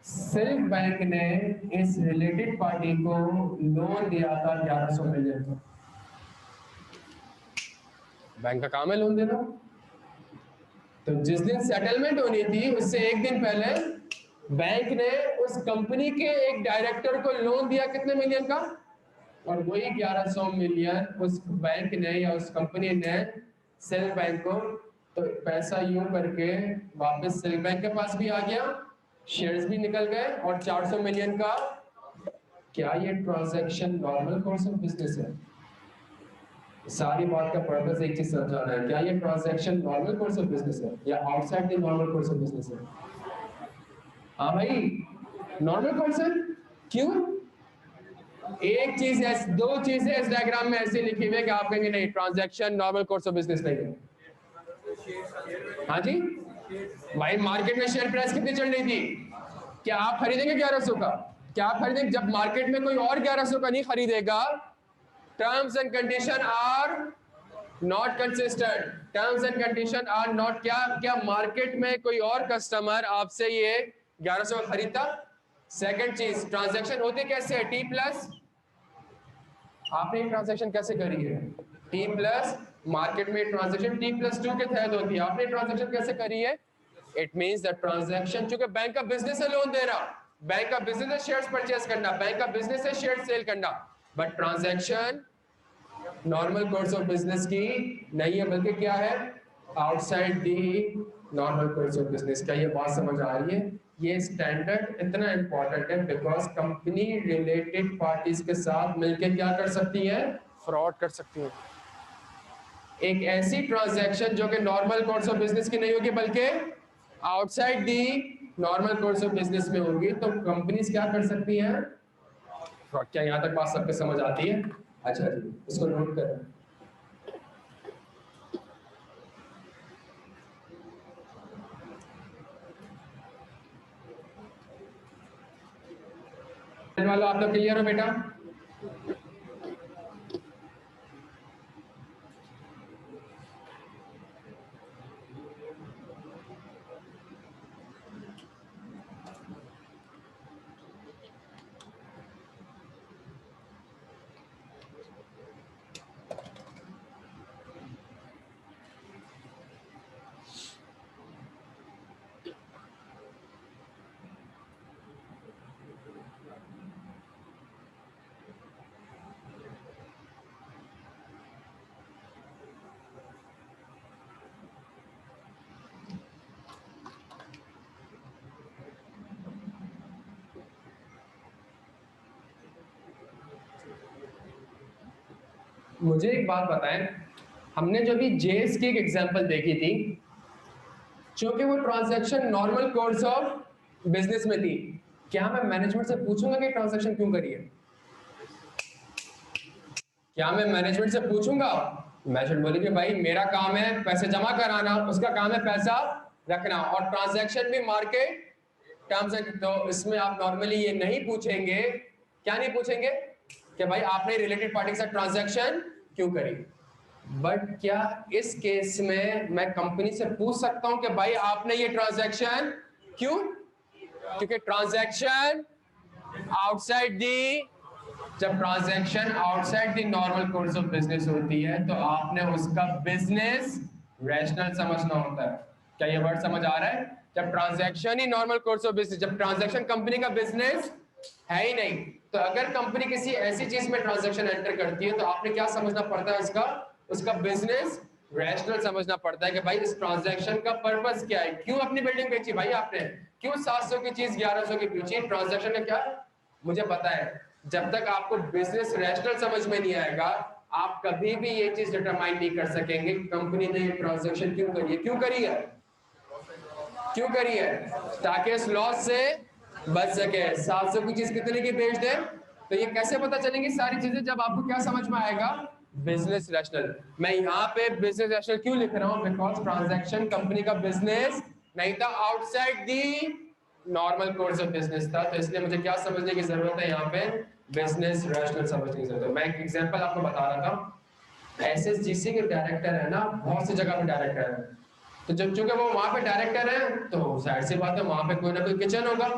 सिल्क बैंक ने इस रिलेटेड पार्टी को लोन दिया था 1100 मिलियन का। बैंक का काम है लोन देना। तो जिस दिन सेटलमेंट होनी थी उससे एक दिन पहले बैंक ने उस कंपनी के एक डायरेक्टर को लोन दिया कितने मिलियन का, और वही 1100 मिलियन उस बैंक ने या उस कंपनी ने सिल्क बैंक को, तो पैसा यूं करके वापस सिल्क बैंक के पास भी आ गया, शेयर्स भी निकल गए, और 400 मिलियन का। क्या ये transaction normal course of business है? सारी बात का पर्पस एक चीज समझाना है, क्या ये transaction normal course of business है या outside the normal course of business है? हाँ भाई नॉर्मल कोर्स है। क्यों? एक चीज है, 2 चीजें इस डायग्राम में ऐसे लिखी हुई है कि आप कहेंगे नहीं transaction normal course of business नहीं है। हाँ जी भाई, मार्केट में शेयर प्राइस कितनी चल रही थी? क्या आप खरीदेंगे 1100 का? क्या आप खरीदेंगे? जब मार्केट में कोई और 1100 का नहीं खरीदेगा, terms and condition are not consistent. Terms and condition are not, क्या मार्केट में कोई और कस्टमर आपसे ये 1100 का खरीदता? सेकंड चीज, ट्रांजैक्शन होती कैसे है? T+, आपने ट्रांजैक्शन कैसे करी है? T+, मार्केट में ट्रांजैक्शन T+2 के तहत होती है, आपने ट्रांजैक्शन कैसे करी है? इट मींस दैट ट्रांजैक्शन, चूंकि बैंक का बिजनेस है लोन दे रहा, बैंक का बिजनेस है शेयर्स परचेस करना, बैंक का बिजनेस है शेयर सेल करना, but transaction normal course of business की नहीं है, बल्कि क्या है? Outside the normal course of business. क्या ये बात समझ आ रही है? ये स्टैंडर्ड इतना इंपॉर्टेंट है बिकॉज कंपनी रिलेटेड पार्टीज के साथ मिलकर क्या कर सकती है? फ्रॉड कर सकती है। एक ऐसी ट्रांजैक्शन जो कि नॉर्मल कोर्स ऑफ बिजनेस की नहीं होगी बल्कि outside the normal course of business में होगी, तो कंपनीज क्या कर सकती हैं? फ्रॉड। क्या यहां तक बात सबके समझ आती है? अच्छा जी, इसको नोट करें। वालों आप लोग क्लियर हो बेटा? मुझे एक बात बताएं, हमने जो भी जेएस की एक एग्जांपल देखी थी, क्योंकि वो transaction normal course of business में थी, क्या मैं मैनेजमेंट से पूछूंगा कि ट्रांजैक्शन क्यों करी है? क्या मैं मैनेजमेंट से पूछूंगा? मैनेजमेंट बोलेगी भाई मेरा काम है पैसे जमा कराना, उसका काम है पैसा रखना, और ट्रांजैक्शन भी मार्केट टर्म्स है। तो इसमें आप नॉर्मली ये नहीं पूछेंगे, क्या नहीं पूछेंगे कि भाई आपने रिलेटेड पार्टी के साथ ट्रांजैक्शन क्यों करी। बट क्या इस केस में मैं कंपनी से पूछ सकता हूं कि भाई आपने ये ट्रांजैक्शन क्यों? क्योंकि ट्रांजैक्शन आउटसाइड दी, जब transaction outside the normal course of business होती है तो आपने उसका बिजनेस रैशनल समझना होता है। क्या ये वर्ड समझ आ रहा है? जब transaction he normal course of business, जब ट्रांजैक्शन कंपनी का बिजनेस है ही नहीं, तो अगर कंपनी किसी ऐसी चीज में ट्रांजैक्शन एंटर करती है तो आपने क्या समझना पड़ता है? उसका बिजनेस रैशनल समझना पड़ता है कि भाई इस ट्रांजैक्शन का पर्पस क्या है, क्यों अपनी बिल्डिंग बेची भाई आपने, क्यों 700 की चीज 1100 की बेची, ट्रांजैक्शन का क्या? मुझे पता है जब तक आपको बिजनेस रैशनल समझ में नहीं आएगा, आप कभी भी ये चीज डिटरमाइन नहीं कर सकेंगे कंपनी ने ये ट्रांजैक्शन क्यों करी है। क्यों करी है? क्यों करी है? ताकि इस लॉस से बच सके, 700 की चीज कितने की बेच दे। तो ये कैसे पता चलेंगी सारी चीजें? जब आपको क्या समझ में आएगा? Business rational. मैं यहाँ पे बिजनेस रैशनल क्यों लिख रहा हूँ? बिकॉज ट्रांजैक्शन कंपनी का बिजनेस नहीं था, outside the normal course of business था, तो इसलिए मुझे क्या समझने की जरूरत है यहाँ पे? बिजनेस रैशनल समझने की जरूरत है। मैं एक एग्जांपल आपको बता रहा था, एसएसजीसी के डायरेक्टर है ना, बहुत सी जगह पे डायरेक्टर है, तो जब चूंकि वो वहां पे डायरेक्टर है तो जाहिर सी बात है वहां पे कोई ना कोई किचन होगा,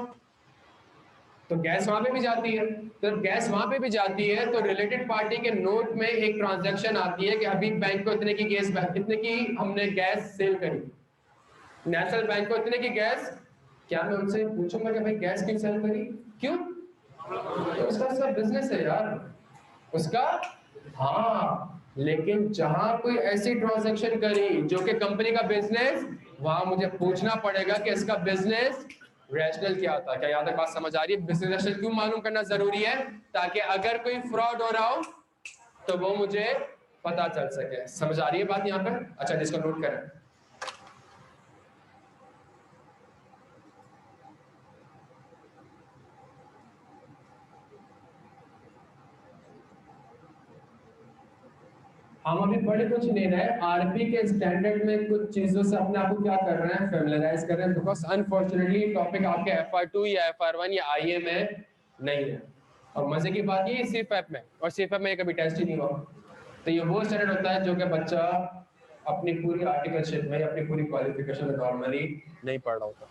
तो गैस वहां पे भी जाती है। तो जब गैस वहां पे भी जाती है तो रिलेटेड पार्टी के नोट में एक ट्रांजैक्शन आती है कि अभी बैंक को इतने की गैस, इतने की हमने गैस सेल करी, नेशनल बैंक को इतने की गैस। क्या मैं उनसे पूछूंगा कि भाई गैस क्यों सेल करी? क्यों? तो उसका उसका बिजनेस है यार, उसका। हाँ, लेकिन जहां कोई ऐसी ट्रांजैक्शन करी जो कि कंपनी का बिजनेस, वहां मुझे पूछना पड़ेगा कि इसका बिजनेस रैशनल क्या था। क्या यहाँ तक बात समझ आ रही है? बिजनेस रैशनल क्यों मालूम करना जरूरी है? ताकि अगर कोई फ्रॉड हो रहा हो तो वो मुझे पता चल सके। समझ आ रही है बात यहाँ पर? अच्छा, जिसको नोट करें। हम अभी पढ़ कुछ नहीं रहे, आरपी के स्टैंडर्ड में कुछ चीजों से अपने आप को क्या कर रहे हैं? फेमिलराइज कर रहे हैं, बिकॉज अनफॉर्चुनेटली टॉपिक आपके FR2 या FR1 या आईए में नहीं है। और मजे की बात ये सीफएप में, और सीफएप में कभी टेस्ट ही नहीं हुआ। तो ये वो स्टैंडर्ड होता है जो कि बच्चा अपनी पूरी आर्टिकलशिप में, अपनी पूरी क्वालिफिकेशन में नॉर्मली नहीं पढ़ रहा होता।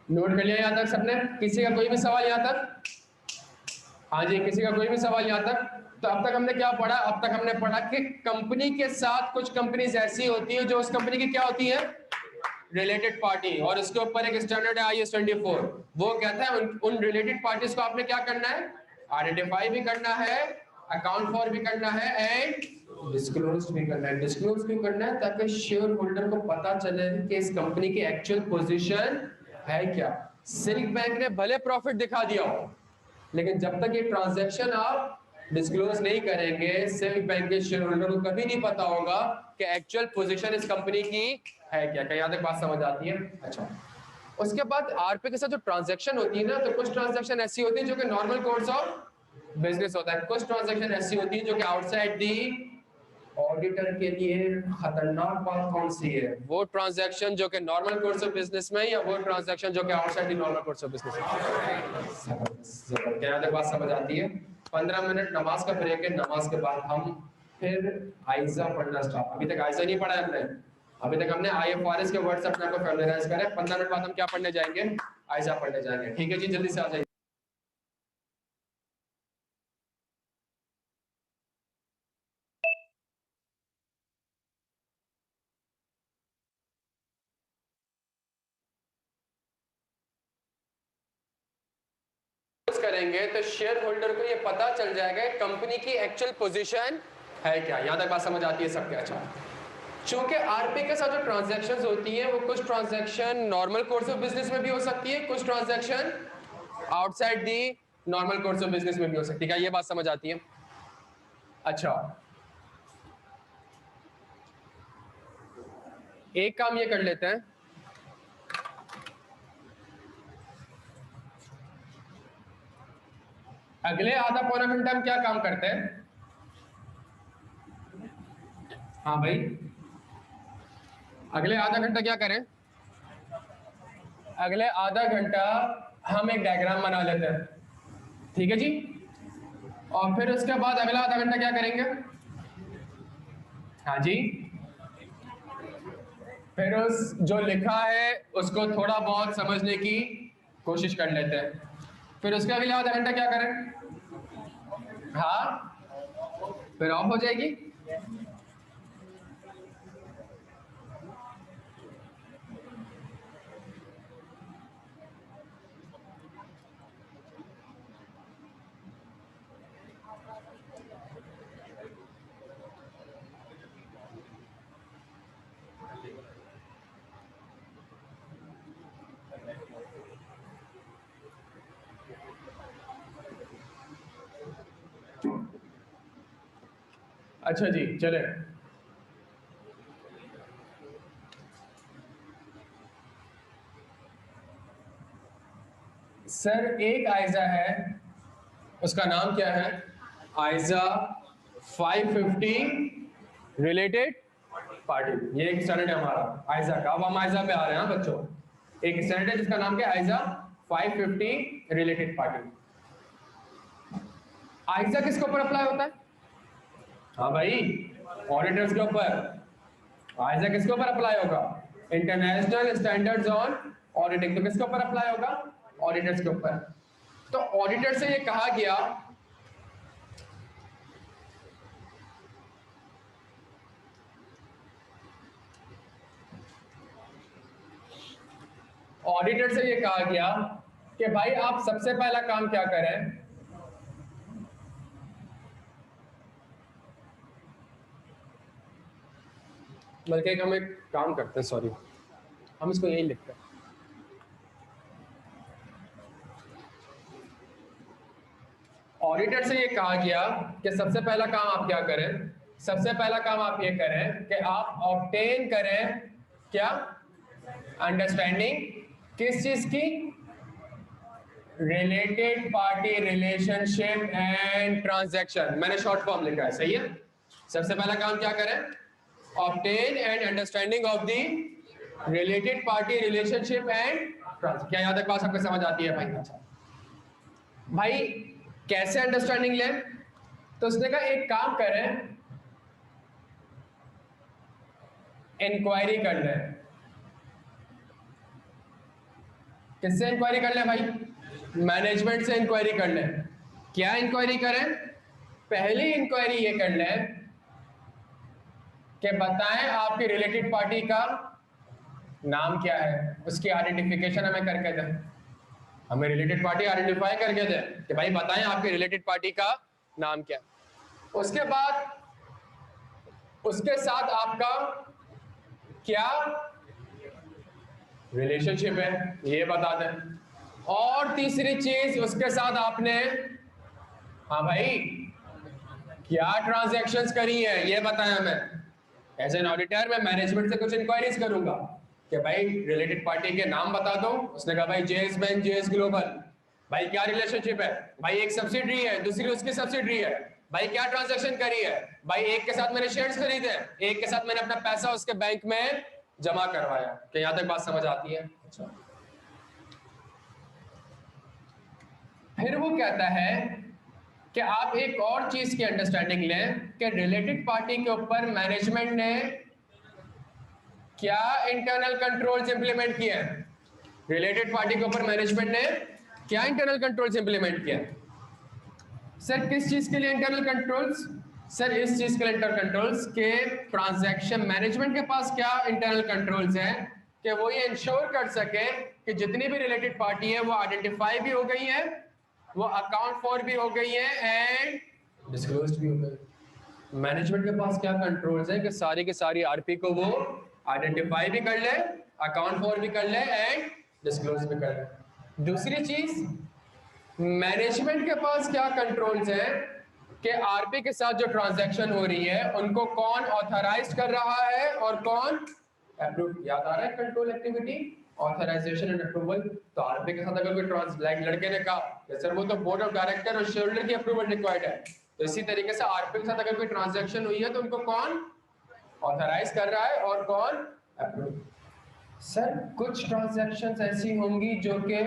नोट कर लिया यहाँ तक सबने? किसी का कोई भी सवाल यहाँ तक? हाँ जी, किसी का कोई भी सवाल यहाँ तक? तो अब तक हमने क्या पढ़ा? अब तक हमने पढ़ा कि कंपनी के साथ कुछ कंपनीज ऐसी होती है जो उस कंपनी की क्या होती है? रिलेटेड पार्टी, और इसके ऊपर एक स्टैंडर्ड है IS 24। वो कहता है उन रिलेटेड पार्टीज को आपने क्या करना है? आइडेंटिफाई भी करना है, अकाउंट फॉर भी करना है, एंड डिस्क्लोज भी करना है। डिस्क्लोज क्यों करना है? ताकि शेयर होल्डर को पता चले कि इस कंपनी की एक्चुअल पोजीशन है क्या। सिल्क बैंक ने भले प्रॉफिट दिखा दिया हो, लेकिन जब तक ये ट्रांजैक्शन आप डिस्क्लोज नहीं करेंगे, सिल्क बैंक के शेयर होल्डर को कभी नहीं पता होगा कि एक्चुअल पोजीशन इस कंपनी की है क्या। क्या यहाँ तक बात समझ आती है? अच्छा, उसके बाद आरपी के साथ जो ट्रांजैक्शन होती है ना, तो कुछ ट्रांजैक्शन ऐसी होती है जो कि नॉर्मल कोर्स ऑफ बिजनेस होता है, कुछ ट्रांजैक्शन ऐसी होती है जो कि आउटसाइड दी। ऑडिटर के लिए खतरनाक बात कौन सी है? वो ट्रांजैक्शन जो कि नॉर्मल कोर्स ऑफ बिजनेस में, या वो ट्रांजैक्शन जो कि outside the normal course of business में। क्या तक बात समझ आती है? 15 मिनट नमाज का ब्रेक है, नमाज के बाद हम फिर आइजा पढ़ना स्टार्ट। अभी तक आइजा नहीं पढ़ा है हमने। अभी तक हमने IFRS के वर्ड्स अपने आप को फैमिलियराइज करे। 15 मिनट बाद हम क्या पढ़ने जाएंगे? आइजा पढ़ने जाएंगे। ठीक है जी, जल्दी से आ जाइए। करेंगे तो शेयर होल्डर को ये पता चल जाएगा कंपनी की एक्चुअल पोजीशन है क्या। यहां तक बात समझ आती है सबके? अच्छा, चूंकि आरपी के साथ जो ट्रांजैक्शंस होती हैं वो कुछ transaction normal course of business में भी हो सकती है, कुछ transaction outside the normal course of business में भी हो सकती है। क्या ये बात समझ आती है? अच्छा, एक काम ये कर लेते हैं, अगले आधा पौना घंटा हम क्या काम करते हैं? हाँ भाई, अगले आधा घंटा क्या करें? अगले आधा घंटा हम एक डायग्राम बना लेते हैं, ठीक है जी। और फिर उसके बाद अगला आधा घंटा क्या करेंगे? हाँ जी, फिर उस जो लिखा है उसको थोड़ा बहुत समझने की कोशिश कर लेते हैं। फिर उसके अगले आधा घंटा क्या करें? हाँ, फिर ऑफ हो जाएगी। अच्छा जी, चले। सर एक आइजा है, उसका नाम क्या है? आइजा 550 रिलेटेड पार्टी। ये एक स्टैंडर्ड है हमारा आइजा का। अब हम आइजा पे आ रहे हैं बच्चों। एक स्टैंडर्ड है जिसका नाम क्या है? आइजा 550 रिलेटेड पार्टी। आइजा किसके ऊपर अप्लाई होता है? हाँ भाई, ऑडिटर्स के ऊपर। आइजा किसके ऊपर अप्लाई होगा? International standards on auditing. तो किसके ऊपर अप्लाई होगा? ऑडिटर्स के ऊपर। तो ऑडिटर से ये कहा गया ऑडिटर से ये कहा गया कि भाई आप सबसे पहला काम क्या करें? बल्कि हम एक काम करते हैं, सॉरी, हम इसको यही लिखते हैं। ऑडिटर से ये कहा गया कि सबसे पहला काम आप क्या करें? सबसे पहला काम आप ये करें कि आप ऑब्टेन करें क्या? अंडरस्टैंडिंग किस चीज की? Related party relationship and transaction. मैंने शॉर्ट फॉर्म लिखा है, सही है। सबसे पहला काम क्या करें? Obtain and understanding of the related party relationship and transaction. क्या याद है? बात आपको समझ आती है भाई? अच्छा भाई, कैसे अंडरस्टैंडिंग लें? तो उसने कहा एक काम करें, इंक्वायरी कर लें। किससे इंक्वायरी कर लें भाई? मैनेजमेंट से इंक्वायरी कर लें। क्या इंक्वायरी करें? पहली इंक्वायरी ये कर लें कि बताएं आपकी रिलेटेड पार्टी का नाम क्या है, उसकी आइडेंटिफिकेशन हमें करके दें। हमें रिलेटेड पार्टी आइडेंटिफाई करके दें कि भाई बताएं आपकी रिलेटेड पार्टी का नाम क्या है। उसके बाद उसके साथ आपका क्या रिलेशनशिप है ये बता दें। और तीसरी चीज उसके साथ आपने, हाँ भाई, क्या ट्रांजैक्शंस करी है ये बताएं हमें। एज एन ऑडिटर मैं मैनेजमेंट से कुछ इंक्वायरीज करूंगा कि भाई रिलेटेड पार्टी के नाम बता दो। उसने कहा भाई जेएस बैंक, जेएस ग्लोबल। भाई क्या रिलेशनशिप है? भाई एक सब्सिडरी है, दूसरी उसकी सब्सिडरी है। भाई क्या ट्रांजैक्शन करी है? भाई एक के साथ मैंने शेयर्स खरीदे, एक के साथ मैंने अपना पैसा उसके बैंक में जमा करवाया। क्या यहां तक बात समझ आती है? अच्छा, फिर वो कहता है कि आप एक और चीज की अंडरस्टैंडिंग लें कि रिलेटेड पार्टी के ऊपर मैनेजमेंट ने क्या इंटरनल कंट्रोल्स इंप्लीमेंट किए हैं। रिलेटेड पार्टी के ऊपर मैनेजमेंट ने क्या इंटरनल कंट्रोल्स इंप्लीमेंट किए? सर किस चीज के लिए इंटरनल कंट्रोल्स? सर इस चीज के लिए इंटरनल कंट्रोल्स के ट्रांजैक्शन मैनेजमेंट के पास क्या इंटरनल कंट्रोल्स हैं कि वो ये इंश्योर कर सके कि जितनी भी रिलेटेड पार्टी है वो आइडेंटिफाई भी हो गई है वो अकाउंट फॉर भी हो गई है एंड डिस्क्लोज भी हो गई। मैनेजमेंट के पास क्या कंट्रोल्स है कि सारी के सारी आरपी को वो आइडेंटिफाई भी कर ले, अकाउंट फॉर भी कर ले एंड डिस्क्लोज भी कर ले। दूसरी चीज, मैनेजमेंट के पास क्या कंट्रोल्स है कि आरपी के साथ जो ट्रांजैक्शन हो रही है उनको कौन ऑथराइज कर रहा है और कौन अप्रूव। याद आ रहा है control activity, authorization and approval. तो आरपी के साथ अगर कोई लाइक लड़के ने कहा सर वो तो बोर्ड ऑफ डायरेक्टर और शेयर होल्डर की अप्रूवल रिक्वायर्ड है, तो इसी तरीके से आरपी के साथ अगर कोई ट्रांजैक्शन हुई है तो उनको कौन ऑथराइज कर रहा है और कौन अप्रूव। सर कुछ ट्रांजैक्शंस ऐसी होंगी जो कि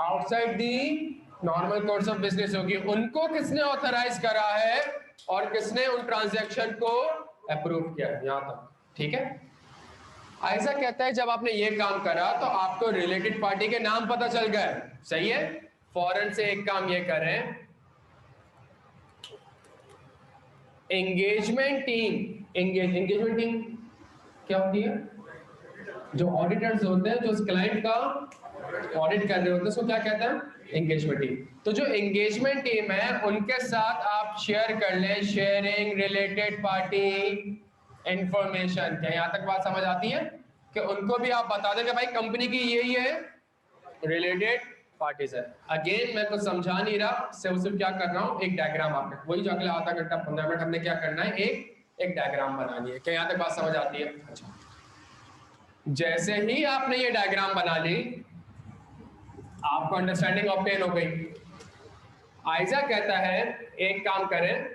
outside the normal course of business होगी, उनको किसने ऑथराइज करा है और किसने उन ट्रांजैक्शन को अप्रूव किया, यहां तक ठीक है। ऐसा कहता है जब आपने ये काम करा तो आपको रिलेटेड पार्टी के नाम पता चल गए, सही है। फौरन से एक काम ये करें, एंगेजमेंट टीम। एंगेजमेंट टीम क्या होती है? जो ऑडिटर्स होते हैं जो उस क्लाइंट का ऑडिट कर रहे होते हैं उसको क्या कहते हैं? Engagement team. तो जो एंगेजमेंट टीम है उनके साथ आप शेयर कर लें शेयरिंग रिलेटेड पार्टी इंफॉर्मेशन। क्या यहां तक बात समझ आती है कि उनको भी आप बता दें कि भाई कंपनी की यही है रिलेटेड पार्टीज है। अगेन मैं कुछ समझा नहीं रहा, सिर्फ क्या कर रहा हूं, एक डायग्राम आपने वही जो अगले आधा घंटा 15 मिनट हमने क्या करना है, एक डायग्राम बनानी है। क्या यहां तक बात समझ आती है? अच्छा, जैसे ही आपने ये डायग्राम बना ली आपको अंडरस्टैंडिंग ऑब्टेन हो गई। आइजा कहता है एक काम करें,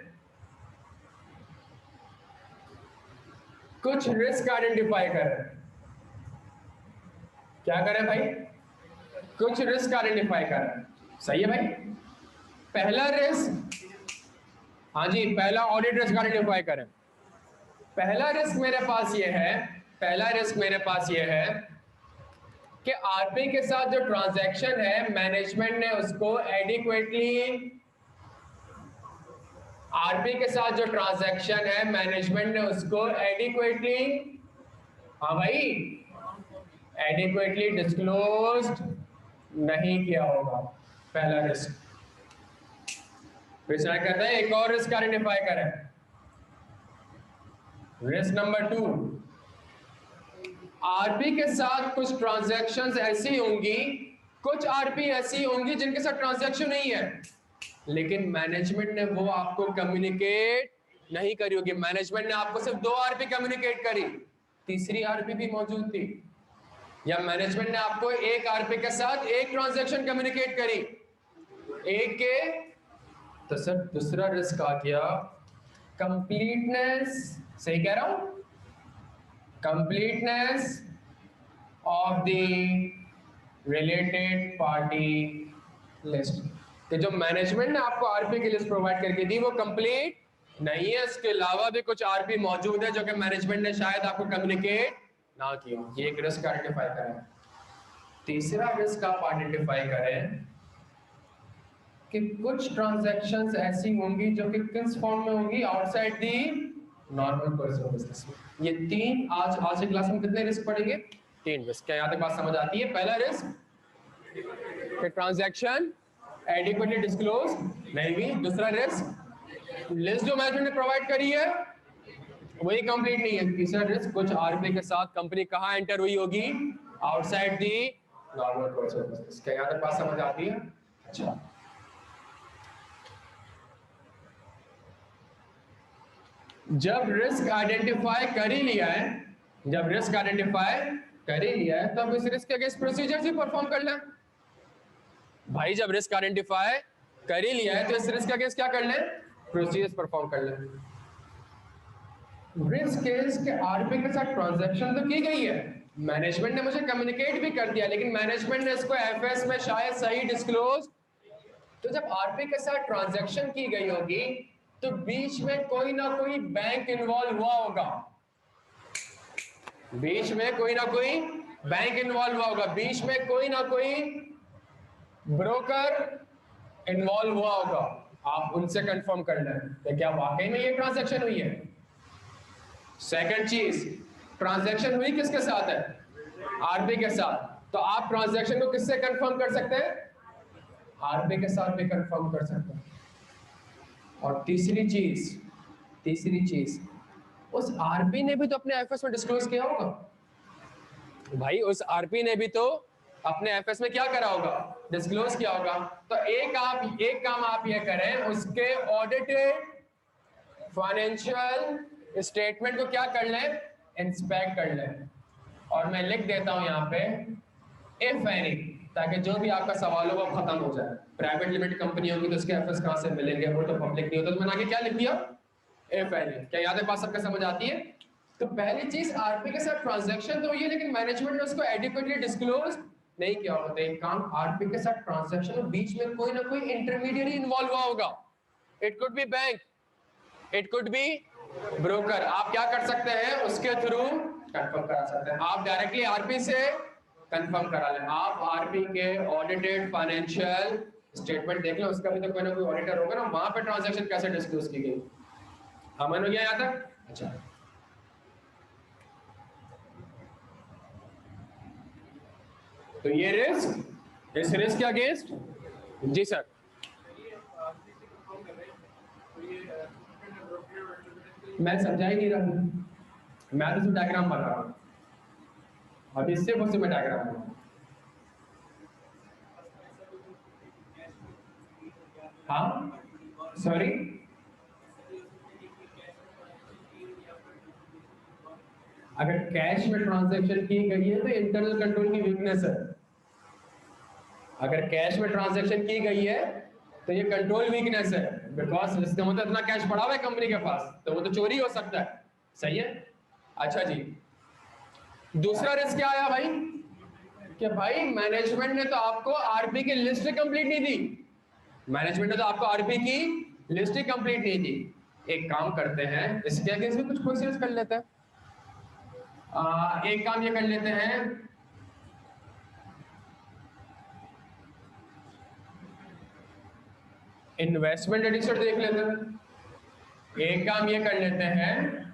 कुछ रिस्क आइडेंटिफाई करें। क्या करें भाई? कुछ रिस्क आइडेंटिफाई करें, सही है भाई। पहला रिस्क, हाँ जी, पहला ऑडिट रिस्क आइडेंटिफाई करें। पहला रिस्क मेरे पास ये है, पहला रिस्क मेरे पास ये है कि आरपी के साथ जो ट्रांजैक्शन है मैनेजमेंट ने उसको एडिक्वेटली, आरपी के साथ जो ट्रांजैक्शन है मैनेजमेंट ने उसको एडिक्वेटली, हाँ भाई, एडिक्वेटली डिस्क्लोज्ड नहीं किया होगा। पहला रिस्क। फिर क्या कहते हैं, एक और रिस्क आइडेंटिफाई करें। रिस्क नंबर 2, आरपी के साथ कुछ ट्रांजैक्शंस ऐसी होंगी, कुछ आरपी ऐसी होंगी जिनके साथ ट्रांजैक्शन नहीं है लेकिन मैनेजमेंट ने वो आपको कम्युनिकेट नहीं करी होगी। मैनेजमेंट ने आपको सिर्फ 2 आरपी कम्युनिकेट करी, तीसरी आरपी भी मौजूद थी, या मैनेजमेंट ने आपको एक आरपी के साथ एक ट्रांजैक्शन कम्युनिकेट करी एक के, तो सर दूसरा रिस्क आ गया कंप्लीटनेस। सही कह रहा हूं? Completeness of the related party list, कि जो मैनेजमेंट ने आपको आरपी की लिस्ट प्रोवाइड करके दी वो कंप्लीट नहीं है, इसके अलावा भी कुछ आरपी मौजूद है जो कि मैनेजमेंट ने शायद आपको कम्युनिकेट ना किया। ये एक रिस्क आइडेंटिफाई करें। तीसरा रिस्क आप आइडेंटिफाई करें कि कुछ ट्रांजैक्शंस ऐसी होंगी जो कि किस फॉर्म में होंगी, outside the normal course of business में। ये 3 आज की क्लास में कितने रिस्क पढ़ेंगे? 3 रिस्क। क्या यहां तक बात समझ आती है? पहला रिस्क कि ट्रांजैक्शन एडिक्वेटली डिस्क्लोज नहीं हुई। दूसरा रिस्क, लिस्ट जो मैनेजमेंट ने प्रोवाइड करी है वही कंप्लीट नहीं है। तीसरा रिस्क, कुछ आरपी के साथ कंपनी कहां एंटर हुई होगी, outside the normal course of business. क्या यहां तक बात समझ आती है? अच्छा, जब रिस्क आइडेंटिफाई कर ही लिया है, जब रिस्क आइडेंटिफाई कर ही लिया है तो अब इस रिस्क के अगेंस्ट प्रोसीजर्स ही परफॉर्म कर लें भाई। जब रिस्क आइडेंटिफाई कर ही लिया है तो इस रिस्क के अगेंस्ट क्या कर लें? प्रोसीजर्स परफॉर्म कर लें। रिस्क केस के आरपी के साथ ट्रांजैक्शन तो की गई है, मैनेजमेंट ने मुझे कम्युनिकेट भी कर दिया, लेकिन मैनेजमेंट ने इसको एफएस में शायद सही डिस्क्लोज। तो जब आरपी के साथ ट्रांजैक्शन की गई होगी तो बीच में कोई ना कोई बैंक इन्वॉल्व हुआ होगा, बीच में कोई ना कोई बैंक इन्वॉल्व हुआ होगा, बीच में कोई ना कोई ब्रोकर इन्वॉल्व हुआ होगा। आप उनसे कंफर्म कर लें कि क्या वाकई में ये ट्रांजैक्शन हुई है। सेकंड चीज, ट्रांजैक्शन हुई किसके साथ है? आरपी के साथ। तो आप ट्रांजैक्शन को किससे कंफर्म कर सकते हैं? आरपी के साथ भी कंफर्म कर सकते हैं। और तीसरी चीज उस आरपी ने भी तो अपने एफएस में डिस्क्लोज किया होगा भाई, उस आरपी ने भी तो अपने एफएस में क्या करा होगा, डिस्क्लोज किया होगा। तो एक काम आप ये करें, उसके ऑडिटेड फाइनेंशियल स्टेटमेंट को क्या कर लें, इंस्पेक्ट कर लें। और मैं लिख देता हूं यहाँ पे इफ एनी, ताकि जो भी आपका सवाल हो वो खत्म हो जाए। प्राइवेट लिमिटेड कंपनी होगी तो उसके एफएस कहां से मिलेंगे, वो तो पब्लिक नहीं होता। तो मैंने आगे क्या लिख दिया, इफ एनी। क्या याद है, बात सबका समझ आती है? तो पहली चीज आरपी के साथ ट्रांजैक्शन तो ये, लेकिन मैनेजमेंट ने उसको एडिक्वेटली डिस्क्लोज नहीं किया होता। एक काम, आरपी के साथ ट्रांजैक्शन और बीच में कोई ना कोई इंटरमीडिएरी इन्वॉल्व हुआ होगा। It could be bank, it could be broker. आप क्या कर सकते हैं, उसके थ्रू कंफर्म करा सकते हैं। आप डायरेक्टली आरपी से कंफर्म करा लें। आप आरपी के ऑडिटेड फाइनेंशियल स्टेटमेंट देख लें, उसका भी तो कोई ना कोई ऑडिटर होगा ना, वहां पे ट्रांजैक्शन कैसे डिस्क्लोज की गई। अमन हो गया यहां तक? अच्छा, तो ये रिस्क, इस रिस्क के अगेंस्ट, जी सर, मैं समझा ही नहीं रहा, मैं तो सिर्फ डायग्राम बना रहा हूं। अभी इससे बहुत से मैं डायग्राम बना, हाँ सॉरी, अगर कैश में ट्रांजैक्शन की गई है तो इंटरनल कंट्रोल की वीकनेस है। अगर कैश में ट्रांजैक्शन की गई है तो ये कंट्रोल वीकनेस है, बिकॉज इसका मतलब इतना कैश पड़ा हुआ है कंपनी के पास, तो वो तो चोरी हो सकता है। सही है। अच्छा जी, दूसरा रिस्क क्या आया भाई, कि भाई मैनेजमेंट ने तो आपको आरपी की लिस्ट कंप्लीट नहीं दी। मैनेजमेंट ने तो आपको आरपी की लिस्ट ही कंप्लीट नहीं दी। एक काम करते हैं, इसके अगेंस्ट भी कुछ प्रोसीजर्स कर लेते हैं। एक काम ये कर लेते हैं, इन्वेस्टमेंट रजिस्टर देख लेते हैं। एक काम ये कर लेते हैं,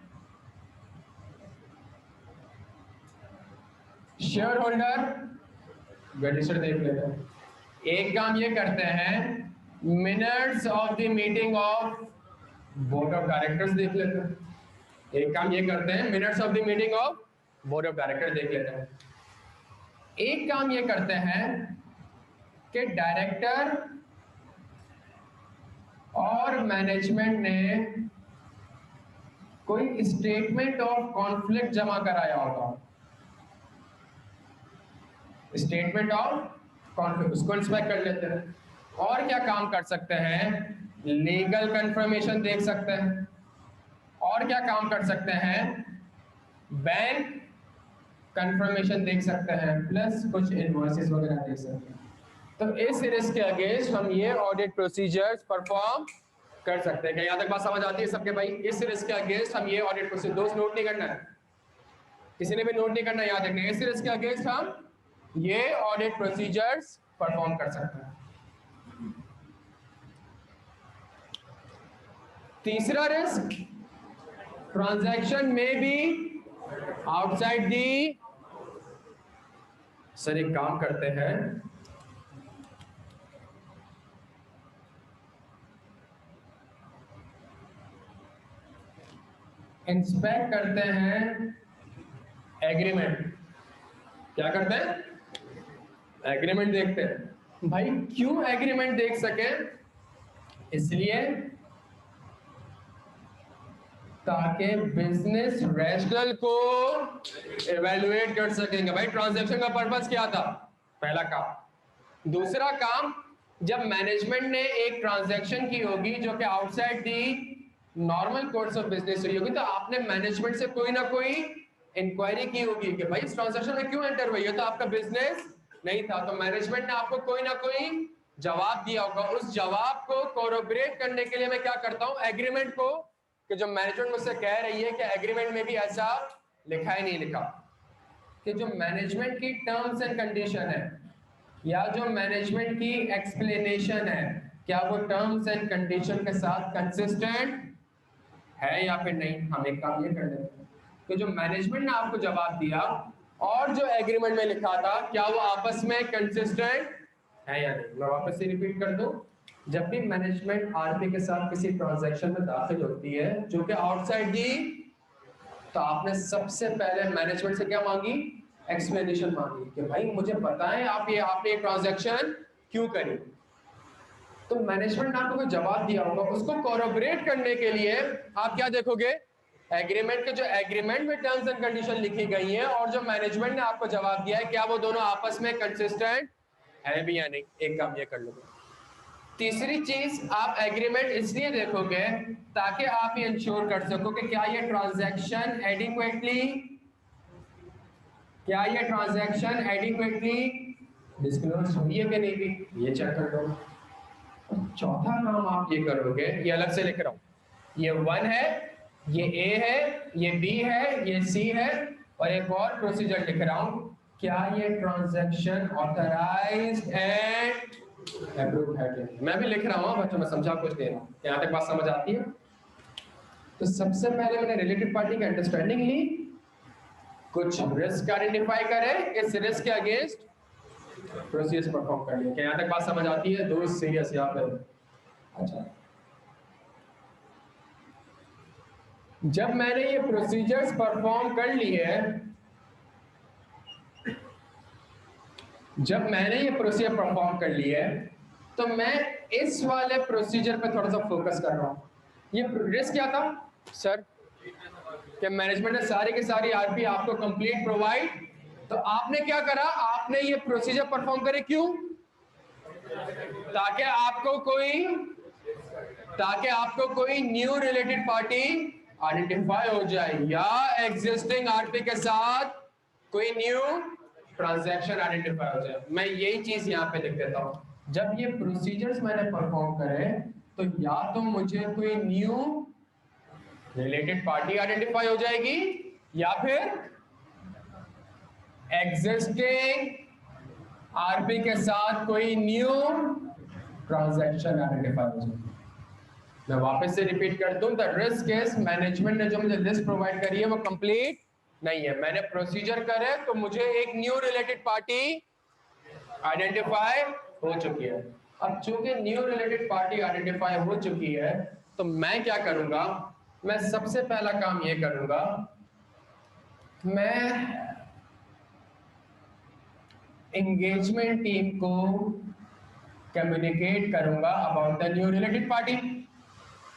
शेयर होल्डर रजिस्टर देख लेते हैं। एक काम ये करते हैं, minutes of the meeting of board of directors देख लेते हैं। एक काम ये करते हैं, minutes of the meeting of board of director देख लेते हैं। एक काम ये करते हैं कि डायरेक्टर और मैनेजमेंट ने कोई स्टेटमेंट ऑफ कॉन्फ्लिक्ट जमा कराया होगा। स्टेटमेंट ऑफ कॉन्फ्लिक्ट, उसको इंस्पेक्ट कर लेते हैं। और क्या काम कर सकते हैं, लीगल कंफर्मेशन देख सकते हैं। और क्या काम कर सकते हैं, बैंक कंफर्मेशन देख सकते हैं, प्लस कुछ इनवॉइसेस वगैरह देख सकते हैं। तो इस रिस्क के अगेंस्ट हम ये ऑडिट प्रोसीजर्स परफॉर्म कर सकते हैं। क्या यहाँ तक बात समझ आती है सबके भाई? इस रिस्क के अगेंस्ट हम ये ऑडिट प्रोसीजर, दोस्त नोट नहीं करना है, किसी ने भी नोट नहीं करना, याद रखना है। इस रिस्क के अगेंस्ट हम ये ऑडिट प्रोसीजर्स परफॉर्म कर सकते हैं। तीसरा रिस्क, ट्रांजैक्शन में भी आउटसाइड दी। सर एक काम करते हैं, इंस्पेक्ट करते हैं एग्रीमेंट। क्या करते हैं, एग्रीमेंट देखते हैं। भाई क्यों एग्रीमेंट देख सके, इसलिए ताकि बिजनेस रैशनल को इवैल्यूएट कर सकेंगे। भाई ट्रांजैक्शन का पर्पस क्या था, पहला काम। दूसरा काम, जब मैनेजमेंट ने एक ट्रांजैक्शन की होगी जो कि outside the normal course of business रही होगी, तो आपने मैनेजमेंट से कोई ना कोई इंक्वायरी की होगी कि भाई इस ट्रांजैक्शन में क्यों एंटर हुई है, तो आपका बिजनेस नहीं था, तो मैनेजमेंट ने आपको कोई ना कोई जवाब दिया होगा। उस जवाब को कोरोबरेट करने के लिए मैं क्या करता हूं, एग्रीमेंट को, कि जो मैनेजमेंट मुझसे कह रही है कि एग्रीमेंट में भी ऐसा लिखा ही नहीं लिखा, कि जो मैनेजमेंट की टर्म्स एंड कंडीशन है या जो मैनेजमेंट की एक्सप्लेनेशन है, क्या वो टर्म्स एंड कंडीशन के साथ कंसिस्टेंट है या फिर नहीं। हम एक काम ये कर लेते हैं कि जो मैनेजमेंट ने आपको जवाब दिया और जो एग्रीमेंट में लिखा था, क्या वो आपस में कंसिस्टेंट है या नहीं? मैं वापस से रिपीट कर दूं, जब भी मैनेजमेंट आरपी के साथ किसी ट्रांजैक्शन में दाखिल होती है जो कि आउटसाइड दी, तो आपने सबसे पहले मैनेजमेंट से क्या मांगी? एक्सप्लेनेशन मांगी कि भाई मुझे बताएं आपने ये ट्रांजैक्शन क्यों करी। तो मैनेजमेंट ने आपको कोई जवाब दिया होगा, उसको कोरबोरेट करने के लिए आप क्या देखोगे? एग्रीमेंट के जो एग्रीमेंट में टर्म्स एंड कंडीशन लिखी गई है और जो मैनेजमेंट ने आपको जवाब दिया है, क्या वो दोनों आपस में कंसिस्टेंट है भी या नहीं? एक काम ये कर लो। तीसरी चीज, आप एग्रीमेंट इसलिए देखोगे ताकि आप ये इंश्योर कर सको कि क्या ये ट्रांजैक्शन एडिक्वेटली डिस्क्लोज हुई है कि नहीं भी, ये चेक कर लो। चौथा काम आप ये करोगे, ये अलग से लिख रहा हूं, ये 1 है, ये ए है, ये बी है, ये सी है, और एक और प्रोसीजर लिख रहा हूं, क्या ये ट्रांजैक्शन ऑथराइज्ड एंड अप्रूव्ड है? मैं भी लिख रहा हूं बच्चों, मैं समझा कुछ दे रहा हूं, यहां तक बात समझ आती है? तो सबसे पहले मैंने रिलेटेड पार्टी की अंडरस्टैंडिंग ली, कुछ रिस्क आइडेंटिफाई करे, इस रिस्क के अगेंस्ट प्रोसीजर्स परफॉर्म कर लिए। क्या यहां तक बात समझ आती है? दो सीरियस यहां पे। अच्छा, जब मैंने ये प्रोसीजर्स परफॉर्म कर लिए, जब मैंने ये प्रोसीजर परफॉर्म कर लिए, तो मैं इस वाले प्रोसीजर पे थोड़ा सा फोकस कर रहा हूं। ये रिस्क क्या था सर? कि मैनेजमेंट ने सारी की सारी आरपी आपको कंप्लीट प्रोवाइड, तो आपने क्या करा? आपने ये प्रोसीजर परफॉर्म करे, क्यों? ताकि आपको कोई न्यू रिलेटेड पार्टी आइडेंटिफाई हो जाए या एग्जिस्टिंग आरपी के साथ कोई न्यू ट्रांजैक्शन आइडेंटिफाई हो जाए। मैं यही चीज यहाँ पे लिख देता हूँ। जब ये प्रोसीजर्स मैंने परफॉर्म करे, तो या तो मुझे कोई न्यू रिलेटेड पार्टी आइडेंटिफाई हो जाएगी या फिर एग्जिस्टिंग आरपी के साथ कोई न्यू ट्रांजैक्शन आइडेंटिफाई हो जाएगी। मैं वापस से रिपीट कर दूं, द रिस्क इज मैनेजमेंट ने जो मुझे लिस्ट प्रोवाइड करी है वो कंप्लीट नहीं है। मैंने प्रोसीजर करे तो मुझे एक न्यू रिलेटेड पार्टी आइडेंटिफाई हो चुकी है। अब चूंकि न्यू रिलेटेड पार्टी आइडेंटिफाई हो चुकी है, तो मैं क्या करूंगा? मैं सबसे पहला काम ये करूंगा, मैं एंगेजमेंट टीम को कम्युनिकेट करूंगा about the new related party.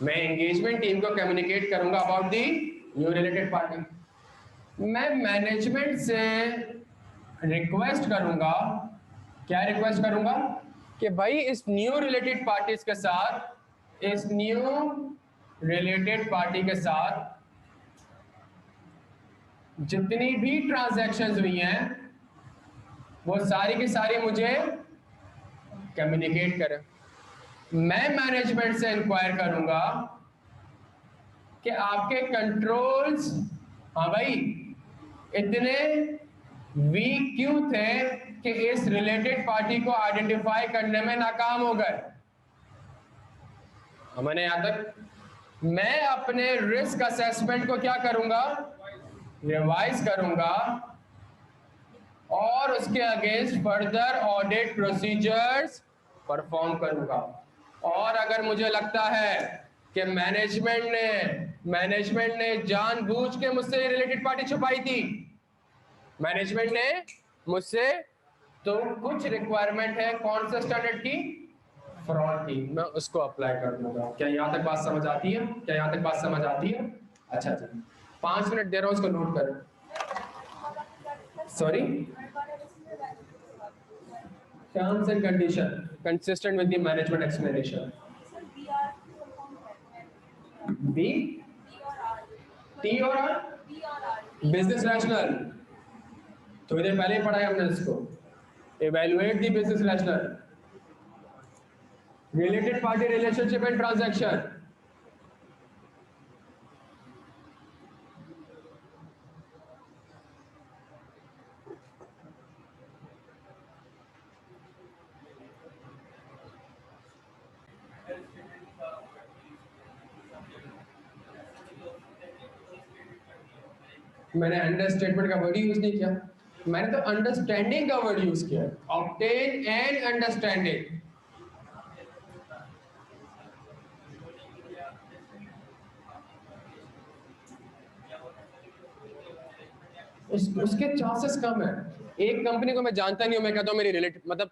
मैं एंगेजमेंट टीम को कम्युनिकेट करूंगा about the new related party. मैं मैनेजमेंट से रिक्वेस्ट करूंगा, क्या रिक्वेस्ट करूंगा? कि भाई इस न्यू रिलेटेड पार्टीज के साथ, इस न्यू रिलेटेड पार्टी के साथ जितनी भी ट्रांजैक्शंस हुई हैं वो सारी की सारी मुझे कम्युनिकेट करें। मैं मैनेजमेंट से इंक्वायर करूंगा कि आपके कंट्रोल्स, हाँ भाई, इतने वीक क्यों थे कि इस रिलेटेड पार्टी को आइडेंटिफाई करने में नाकाम हो गए। हमने यहां तक, मैं अपने रिस्क असेसमेंट को क्या करूंगा? रिवाइज करूंगा और उसके against further audit procedures perform करूंगा। और अगर मुझे लगता है कि मैनेजमेंट ने जानबूझ के मुझसे रिलेटेड पार्टी छुपाई थी, मैनेजमेंट ने मुझसे, तो कुछ रिक्वायरमेंट है कौन से स्टैंडर्ड की? फ्रॉड की, मैं उसको अप्लाई कर दूंगा। क्या यहां तक बात समझ आती है? क्या यहां तक बात समझ आती है? अच्छा जी, 5 मिनट दे रहा हूं, उसको नोट करें। Sorry, terms and condition consistent with the management explanation. B, T और R, business rational, थोड़ी देर पहले ही पढ़ा है हमने इसको। Evaluate the business rational, related party relationship and transaction, मैंने अंडरस्टेटमेंट का वर्ड यूज नहीं किया। मैंने तो अंडरस्टैंडिंग का वर्ड यूज किया है, ऑब्टेन एन अंडरस्टैंडिंग। उसके चांसेस कम है। एक कंपनी को मैं जानता नहीं हूं, मैं कहता हूं मेरी रिलेटिव, मतलब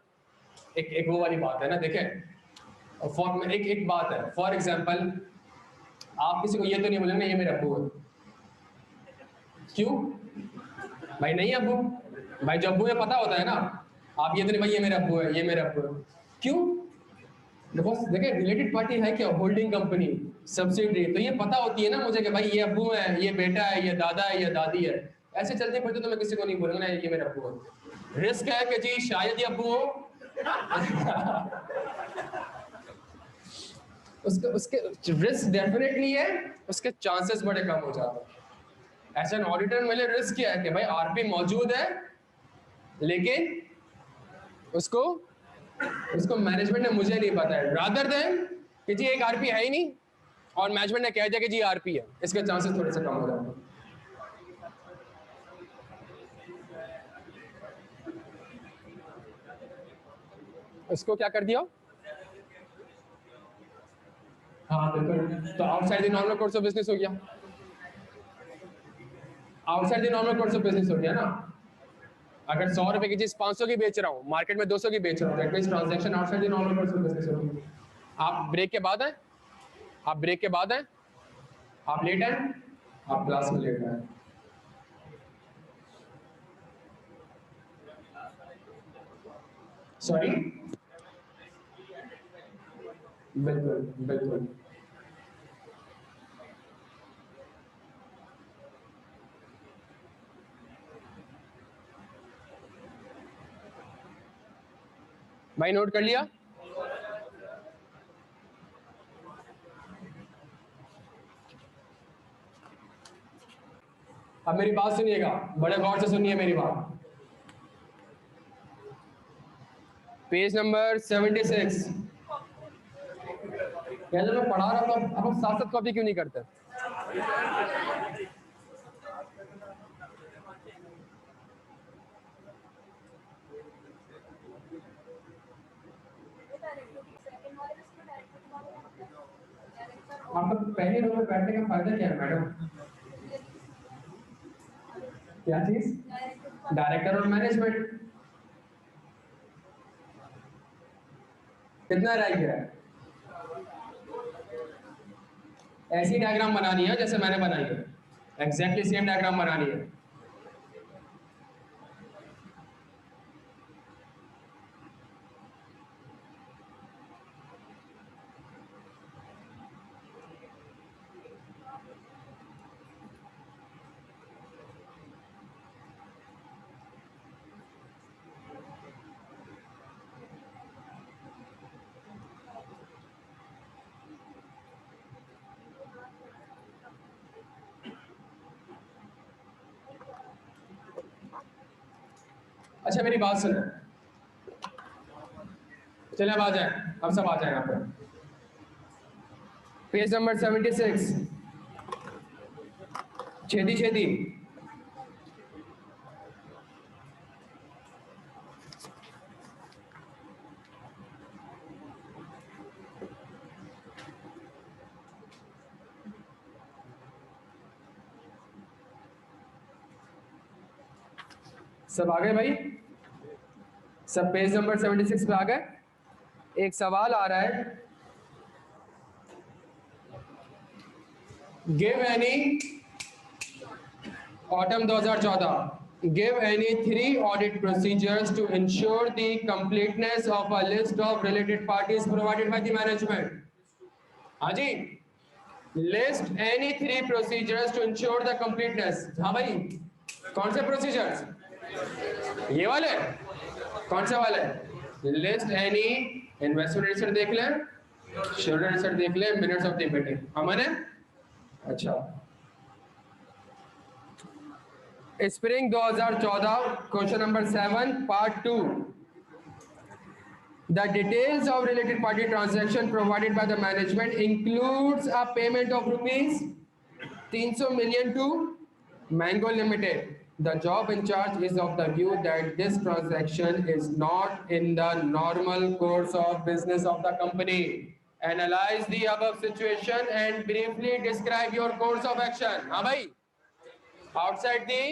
एक वो वाली बात है ना, देखें फॉर एक बात है, फॉर एग्जांपल आप किसी को ये तो नहीं बोलेंगे ये मेरे अब्बू है। क्यों भाई? नहीं अब्बू भाई, जो अब्बू है पता होता है ना, आप ये तो नहीं भाई ये मेरे अब्बू है, ये मेरे अब्बू है। क्यों? बिकॉज देखिए रिलेटेड पार्टी है क्या, होल्डिंग कंपनी, सब्सिडरी, तो ये पता होती है ना मुझे कि भाई ये अब्बू है, ये बेटा है, ये दादा है, ये दादी है। ऐसे चलते फिरते तो मैं किसी को नहीं बोलूंगा ना ये मेरा अब्बू है। रिस्क है कि जी शायद ये अब्बू हो। उसके रिस्क डेफिनेटली है, उसके चांसेस बड़े कम हो जाते हैं। एज एन ऑडिटर मेरे रिस्क क्या है कि भाई आरपी मौजूद है, लेकिन उसको मैनेजमेंट ने मुझे नहीं पता है, रादर देन कि जी एक आरपी है ही नहीं और मैनेजमेंट ने कह दिया कि जी आरपी है, इसके चांसेस थोड़े से कम हो जाते हैं। इसको क्या कर दिया? हाँ बिल्कुल, तो outside the normal course of business हो गया, outside the normal course of business हो गया ना। अगर 100 रुपए की चीज 500 की बेच रहा हूँ, मार्केट में 200 की बेच रहा हूँ, that means transaction outside the normal course of business हो गया। आप ब्रेक के बाद हैं, आप ब्रेक के बाद हैं, आप लेट हैं, आप क्लास में लेट हैं। सॉरी, बिल्कुल बिल्कुल। भाई नोट कर लिया? अब मेरी बात सुनिएगा, बड़े गौर से सुनिए मेरी बात। Page number 76। जब मैं पढ़ा रहा था, अब हम साथ साथ कॉपी क्यों नहीं करते? आपको पहले रो में बैठने का फायदा क्या है मैडम? क्या चीज? डायरेक्टर और मैनेजमेंट। कितना रह गया है? ऐसी डायग्राम बनानी है जैसे मैंने बनाई है, एग्जैक्टली सेम डायग्राम बनानी है। अच्छा मेरी बात सुनो, चले अब आ जाए, अब सब आ जाए यहाँ पर। Page number 76, Chhedi Chhedi. सब आ गए भाई? सब पेज नंबर 76 पे आ गए? एक सवाल आ रहा है, give any autumn 2014, give any 3 audit procedures to ensure the completeness of a list of related parties provided by the management. हाँ जी, list any 3 procedures to ensure the completeness. हाँ भाई, कौन से प्रोसीजर्स? ये वाले? कौन से वाले? लिस्ट एनी इन्वेस्टमेंट रजिस्टर देख लें, शेयर रजिस्टर देख लें, मिनट्स ऑफ द मीटिंग। हमारे अच्छा spring 2014, question number 7 part 2। The details of related party transaction provided by the management includes a payment of rupees 300 million to Mango Limited The job in charge is of the view that this transaction is not in the normal course of business of the company. Analyze the above situation and briefly describe your course of action. हाँ भाई, outside the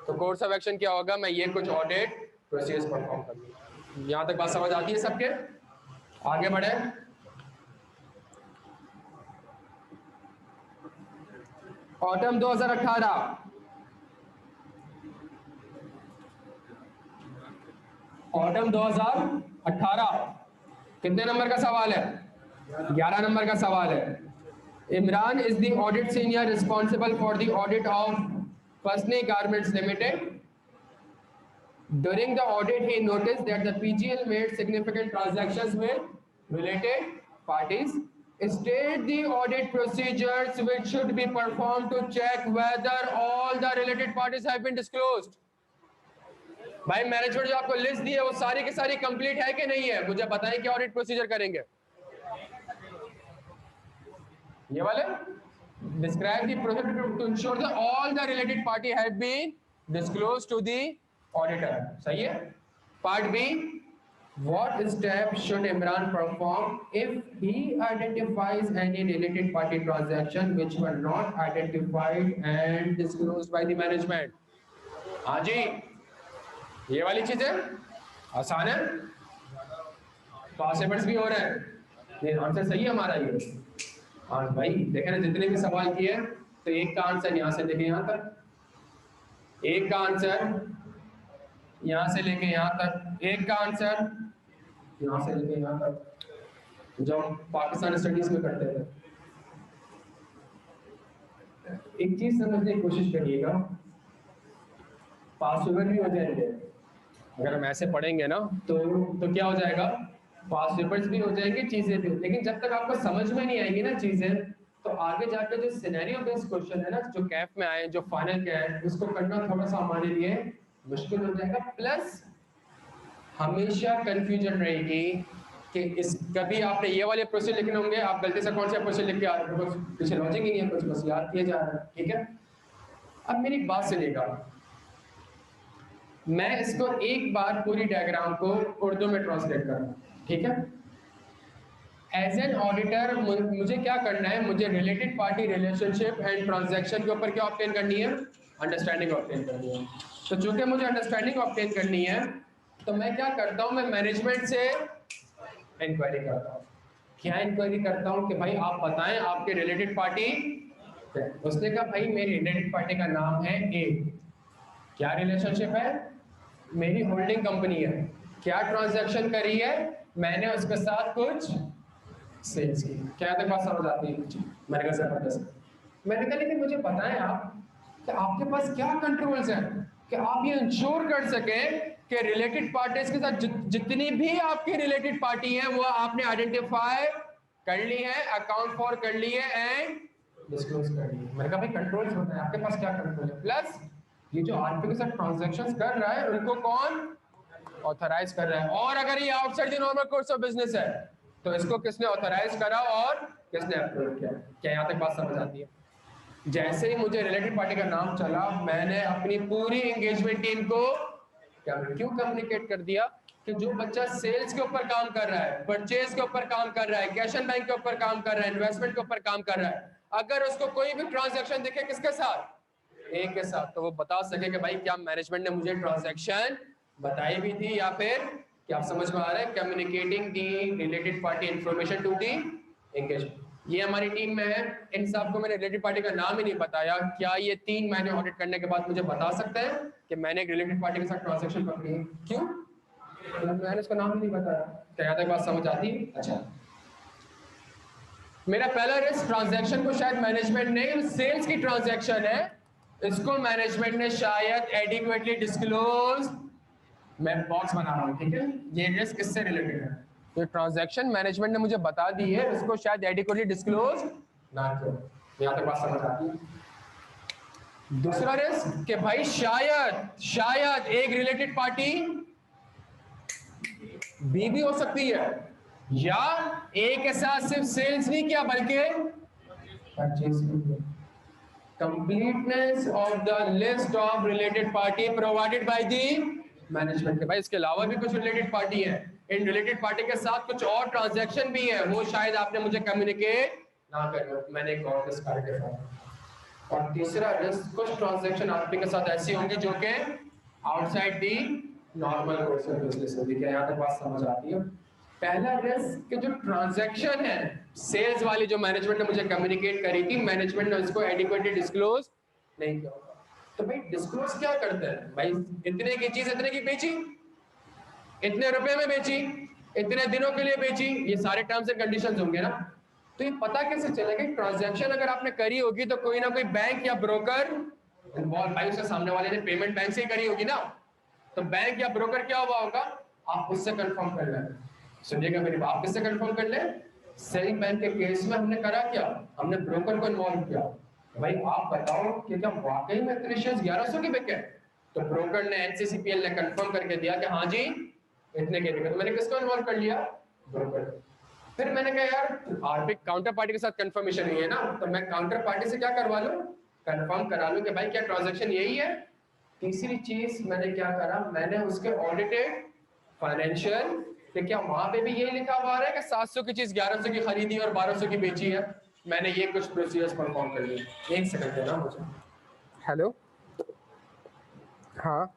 तो course of action क्या होगा? मैं ये कुछ audit procedures perform करूँगा। यहाँ तक बात समझ आती है सबके? आगे बढ़े। ऑटम 2018, ऑटम 2018 कितने नंबर का सवाल है? 11 नंबर का सवाल है। Imran is the audit senior responsible for the audit of फसनी garments limited. During the audit, he noticed that the PGL made significant transactions with related parties. State the audit procedures which should be performed to check whether all the related parties have been disclosed. भाई मैनेजमेंट जो आपको लिस्ट दी है वो सारी की सारी कंप्लीट है कि नहीं है? मुझे बताएं कि ऑडिट प्रोसीजर करेंगे। ये वाले describe the procedure to ensure that all the related party have been disclosed to the auditor. सही है? Part B, what steps should Imran perform if he identifies any related party transaction which were not identified and disclosed by the management? हाँ जी, ये वाली चीज है, आसान है, पॉसिबल्स भी हो रहे हैं, ये आंसर सही है हमारा ये। हाँ भाई देखें ना, जितने भी सवाल किए तो एक का आंसर यहाँ से लेके यहाँ तक, एक का आंसर यहाँ से लेके यहाँ तक, एक का आंसर यहाँ से लेके यहाँ तक, जो हम पाकिस्तान स्टडीज में करते थे। एक चीज समझने की कोशिश करिएगा, पास पेपर भी हो जाएंगे अगर हम ऐसे पढ़ेंगे ना तो क्या हो जाएगा, पास पेपर्स भी हो जाएंगे, चीजें भी। लेकिन जब तक आपको समझ में नहीं आएंगी ना चीजें, तो आगे जाकर जो सिनेरियो बेस्ड क्वेश्चन है ना, जो कैफ में आए, जो फाइनल के आए, उसको करना थोड़ा सा हमारे लिए मुश्किल हो जाएगा। प्लस हमेशा कंफ्यूजन रहेगी कि इस कभी आपने ये वाले प्रोसेस लिखने होंगे, आप गलती से कौन सा प्रोसेस लिख के आ रहे हो, पीछे लॉजिक ही नहीं है, कुछ बस याद किया जा रहा है। ठीक है, अब मेरी बात सुनिएगा, मैं इसको एक बार पूरी डायग्राम को उर्दू में ट्रांसलेट कर रहा हूँ। ठीक है, एज एन ऑडिटर मुझे क्या करना है, मुझे related party relationship and transaction के ऊपर क्या ऑब्टेन करनी है, अंडरस्टैंडिंग ऑब्टेन करनी है। तो चूंकि मुझे अंडरस्टैंडिंग ऑब्टेन करनी है, तो मैं क्या करता हूँ, मैं मैनेजमेंट से इंक्वायरी करता हूँ। क्या इंक्वायरी करता हूँ कि भाई आप बताएं आपके रिलेटेड पार्टी। उसने कहा भाई मेरी रिलेटेड पार्टी का नाम है ए, क्या रिलेशनशिप है, मेरी होल्डिंग कंपनी है, क्या ट्रांजैक्शन करी है, मैंने उसके साथ कुछ सेल्स की। क्या तक बात समझ आती है? मैंने कहा जबरदस्त। मैंने कहा लेकिन मुझे बताएं आप कि आपके पास क्या कंट्रोल्स हैं कि आप ये इंश्योर कर सकें कि रिलेटेड पार्टीज के साथ जितनी भी आपकी रिलेटेड पार्टी है वो आपने आइडेंटिफाई कर ली है, अकाउंट फॉर कर ली है एंड डिस्क्लोज कर ली है। मैंने कहा भाई कंट्रोल्स होता है, आपके पास क्या कंट्रोल है, प्लस ये जो आरपी के साथ ट्रांजैक्शंस कर रहा है उनको कौन ऑथराइज कर रहा है, और अगर ये outside the normal course of business है तो इसको किसने ऑथराइज करा और किसने अप्रूव किया। क्या यहाँ तक बात समझ आती है? जैसे ही मुझे रिलेटेड पार्टी का नाम चला, मैंने अपनी पूरी एंगेजमेंट टीम को क्यों कम्युनिकेट कर दिया कि जो बच्चा सेल्स के ऊपर काम कर रहा है, परचेज के ऊपर काम कर रहा है, कैश एंड बैंक के ऊपर काम कर रहा है, इन्वेस्टमेंट के ऊपर काम कर रहा है, अगर उसको कोई भी ट्रांजैक्शन दिखे किसके साथ, एक के साथ, तो वो बता सके कि भाई क्या मैनेजमेंट ने मुझे ट्रांजैक्शन बताई भी थी या फिर क्या आप समझ में आ रहा है, communicating the related party information to the engagement. ये हमारी टीम में है। इन सबको मैंने रिलेटेड पार्टी का नाम ही नहीं बताया। क्या ये 3 महीने ऑडिट करने के बाद मुझे बता सकते हैं कि मैंने एक रिलेटेड पार्टी के साथ ट्रांजैक्शन पकड़ी है? क्यों? मैंने इसका नाम ही नहीं बताया। क्या यहाँ तक बात समझ आती है? अच्छा, मेरा पहला रिस्क ट्रांजैक्शन को शायद मैनेजमेंट ने, सेल्स की ट्रांजैक्शन है, इसको मैनेजमेंट ने शायद एडिक्वेटली डिस्क्लोज, मैं बॉक्स बना रहा हूँ, ठीक है, ये रिस्क इससे रिलेटेड है। तो ट्रांजैक्शन मैनेजमेंट ने मुझे बता दी है, इसको शायद एडिक्वेटली डिस्क्लोज ना करो। यहाँ तक बात समझ आती है? दूसरा रिस्क कि भाई शायद एक रिलेटेड पार्टी भी हो सकती है, या एक के साथ सिर्फ सेल्स नहीं किया बल्कि परचेज भी किया। Completeness of the list of related party provided by the management. भाई इसके अलावा भी कुछ रिलेटेड पार्टी है, इन रिलेटेड पार्टी के साथ कुछ और ट्रांजैक्शन भी है, वो शायद आपने मुझे कम्युनिकेट ना कर, मैंने एक और रिस्क करके रखा। और तीसरा रिस्क, कुछ ट्रांजैक्शन आपके के साथ ऐसी होंगी जो कि outside the normal course of business होगी। क्या यहाँ तक बात समझ आती है? पहला रिस्क कि जो ट्रांजैक्शन है सेल्स वाली, जो मैनेजमेंट ने मुझे कम्युनिकेट करी थी, मैनेजमेंट ने उसको एडिक्वेटली डिस्क्लोज नहीं किया। तो भाई डिस्क्लोज क्या करते हैं? भाई इतने की चीज इतने की बेची, इतने रुपए में बेची, इतने दिनों के लिए बेची, ये सारे टर्म्स एंड कंडीशंस होंगे ना। तो ये पता कैसे चलेगा? ट्रांजैक्शन अगर आपने करी होगी तो कोई ना कोई बैंक या ब्रोकर इन्वॉल्व, भाई उसके सामने वाले ने पेमेंट बैंक से ही करी होगी ना, तो बैंक या ब्रोकर क्या हुआ होगा, आप उससे कंफर्म कर लें। सुनिएगा मेरी बात, आप किससे कंफर्म कर लें? सेलिंग बैंक के केस में हमने करा क्या, हमने ब्रोकर को इन्वॉल्व किया। भाई आप बताओ कि क्या वाकई में इतने शेयर्स 1100 के बिके? तो ब्रोकर ने, एनसीसीपीएल ने कंफर्म करके दिया कि हाँ जी इतने के बिके। तो मैंने किसको इन्वॉल्व कर लिया? ब्रोकर। फिर मैंने कहा यार आरपी काउंटर पार्टी के साथ कंफर्मेशन हुई है ना, तो मैं काउंटर पार्टी से क्या करवा लूं, कंफर्म करा लूं कि भाई क्या ट्रांजैक्शन यही है। तीसरी चीज मैंने क्या करा, मैंने उसके ऑडिटेड फाइनेंशियल कि क्या वहां पे भी यही लिखा हुआ है कि 700 की चीज 1100 की खरीदी और 1200 की बेची है। मैंने ये कुछ प्रोसीजर्स परफॉर्म कर लिए। एक सेकंड देना मुझे। हेलो, हाँ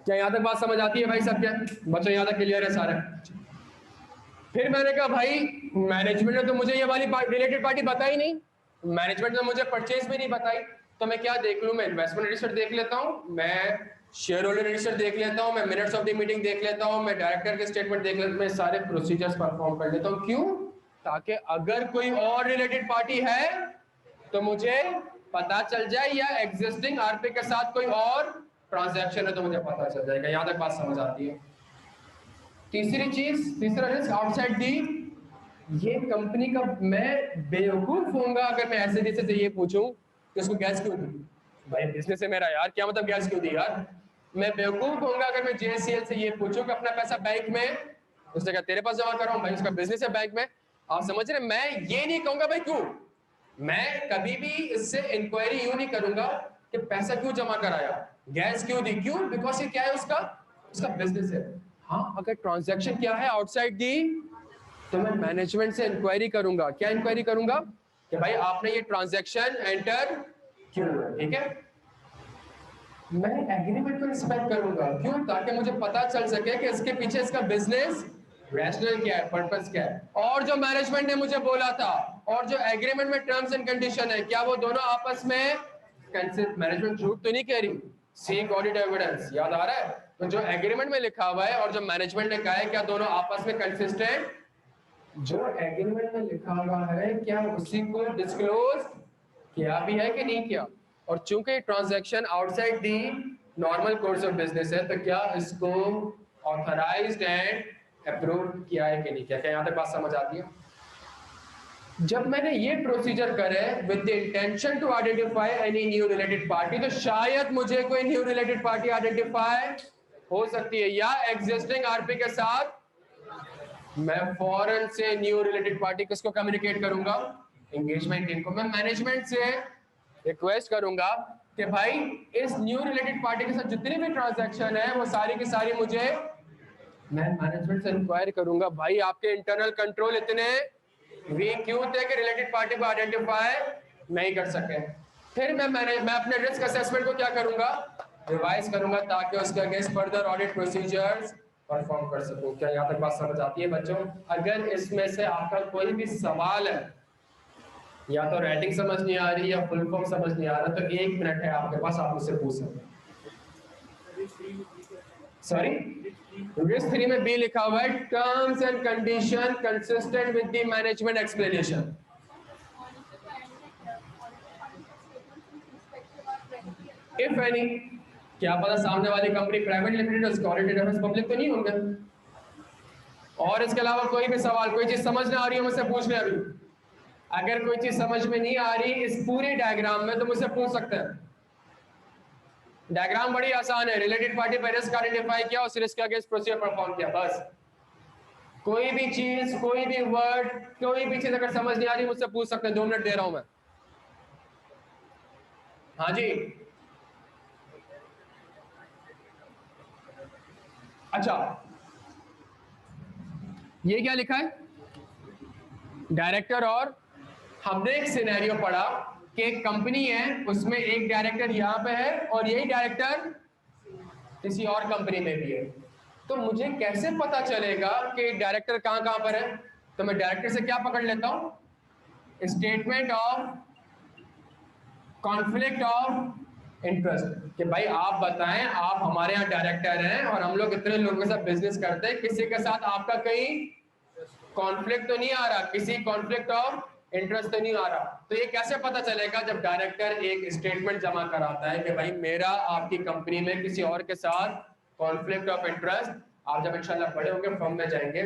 क्या यहाँ तक बात समझ आती है भाई सब? क्या बच्चों यहाँ तक क्लियर है सारा? फिर मैंने कहा भाई मैनेजमेंट ने तो मुझे ये वाली रिलेटेड पार्टी बताई नहीं, मैनेजमेंट ने मुझे परचेज भी नहीं बताई, तो मैं क्या देख लूं? मैं इन्वेस्टमेंट रजिस्टर देख लेता हूं, मैं शेयर होल्डर रजिस्टर देख लेता हूं, मैं मिनट्स ऑफ द मीटिंग देख लेता हूं, मैं डायरेक्टर के स्टेटमेंट देख लेता हूं, मैं सारे प्रोसीजर्स परफॉर्म कर लेता हूं। क्यों? ताकि अगर कोई और रिलेटेड पार्टी है तो मुझे पता चल जाए, या एग्जिस्टिंग आरपी के साथ कोई और ट्रांजैक्शन है तो मुझे पता चल जाएगा। यहां तक बात समझ आती है? तीसरी चीज, तीसरा रिस्क आउटसाइड दी, ये कंपनी का, मैं बेवकूफ होऊंगा अगर मैं ऐसे जैसे से ये पूछूं कि उसको गैस क्यों दी। भाई बिजनेस है मेरा यार, क्या मतलब गैस क्यों दी यार? मैं बेवकूफ होऊंगा अगर मैं जेएससीएल से ये पूछूं कि अपना पैसा बैंक में, उसने कहा तेरे पास जमा कर रहा हूं। भाई उसका बिजनेस है बैंक में, आप समझ रहे? मैं ये नहीं कहूंगा भाई क्यों, मैं कभी भी इससे इंक्वायरी यूं नहीं करूंगा कि पैसा क्यों जमा कराया, गैस क्यों दी, क्यों? बिकॉज ये क्या है, उसका उसका बिजनेस है। हाँ अगर ट्रांजैक्शन क्या है आउटसाइड दी, तो मैं मैनेजमेंट से इंक्वायरी करूंगा। क्या इंक्वायरी करूंगा? कि भाई आपने ये ट्रांजैक्शन एंटर क्यों? ठीक है, मैं एग्रीमेंट को रिस्पेक्ट करूंगा। क्यों? ताकि मुझे पता चल सके कि इसके पीछे इसका बिजनेस रैशनल क्या है, पर्पस क्या है, और जो मैनेजमेंट ने मुझे बोला था और जो एग्रीमेंट में टर्म्स एंड कंडीशन है, क्या वो दोनों आपस में मैनेजमेंट झूठ तो नहीं कह रही? सीक ऑडिट एविडेंस, याद आ रहा है? तो जो एग्रीमेंट में लिखा हुआ है और जो मैनेजमेंट ने कहा है, क्या दोनों आपस में कंसिस्टेंट? जो एग्रीमेंट में लिखा हुआ है क्या उसी को डिस्क्लोज किया भी है कि नहीं किया? और चूंकि transaction outside the normal course of business है, तो क्या इसको ऑथराइज्ड एंड अप्रूव किया है कि नहीं किया? क्या यहाँ तक बात समझ आती है? जब मैंने ये प्रोसीजर करे with the intention to identify any new related party, तो शायद मुझे कोई न्यू रिलेटेड पार्टी आइडेंटिफाई हो सकती है, या एग्जिस्टिंग आरपी के साथ मैं फॉरन से न्यू रिलेटेड पार्टी किसको कम्युनिकेट करूंगा? एंगेजमेंट टीम को। मैं मैनेजमेंट से रिक्वेस्ट करूंगा कि भाई इस न्यू रिलेटेड पार्टी के साथ जितनी भी ट्रांजैक्शन है वो सारी की सारी मुझे, मैं मैनेजमेंट से इंक्वायर करूंगा भाई आपके इंटरनल कंट्रोल इतने वीक क्यों थे कि रिलेटेड पार्टी को आइडेंटिफाई नहीं कर सके। फिर मैं अपने रिस्क असेसमेंट को क्या करूंगा? रिवाइज करूंगा, ताकि उसके against further audit procedures perform कर सकूं। क्या यहाँ तक बात समझ आती है बच्चों? अगर इसमें से आपका कोई भी सवाल है, या तो राइटिंग समझ नहीं आ रही या फुल फॉर्म समझ नहीं आ रहा, तो 1 मिनट है आपके पास, आप मुझसे पूछ सकते हैं। सॉरी, रिस्क 3 में बी लिखा हुआ है, terms and condition consistent with the management explanation. If any, क्या पता सामने वाली कंपनी प्राइवेट लिमिटेड है, उसके ऑडिटेड रेफरेंस पब्लिक तो नहीं होंगे। और इसके अलावा कोई भी सवाल, कोई चीज समझ ना आ रही हो मुझसे पूछ ले अभी। अगर कोई चीज समझ में नहीं आ रही इस पूरे डायग्राम में तो मुझसे पूछ सकते हैं। डायग्राम बड़ी आसान है, रिलेटेड पार्टी पर रिस्क आइडेंटिफाई किया, उस रिस्क के अगेंस्ट प्रोसीजर परफॉर्म किया, बस। कोई भी चीज, कोई भी वर्ड, कोई भी चीज अगर समझ नहीं आ रही मुझसे पूछ सकते हैं, 2 मिनट दे रहा हूं मैं। हाँ जी, अच्छा, ये क्या लिखा है? डायरेक्टर, और हमने एक सिनेरियो पढ़ा कि एक कंपनी है, उसमें एक डायरेक्टर यहां पे है और यही डायरेक्टर किसी और कंपनी में भी है। तो मुझे कैसे पता चलेगा कि डायरेक्टर कहां कहां पर है? तो मैं डायरेक्टर से क्या पकड़ लेता हूं? Statement of conflict of interest, कि भाई आप बताएं, आप हमारे यहाँ डायरेक्टर हैं और हम लोग इतने लोगों के साथ बिजनेस करते हैं, किसी के साथ आपका कहीं कॉन्फ्लिक्ट तो नहीं आ रहा, किसी कॉन्फ्लिक्ट ऑफ इंटरेस्ट तो नहीं आ रहा। तो ये कैसे पता चलेगा? जब डायरेक्टर एक स्टेटमेंट जमा कराता है कि भाई मेरा आपकी कंपनी में किसी और के साथ कॉन्फ्लिक्ट ऑफ इंटरेस्ट, आप जब इंशाल्लाह बड़े होंगे फर्म में जाएंगे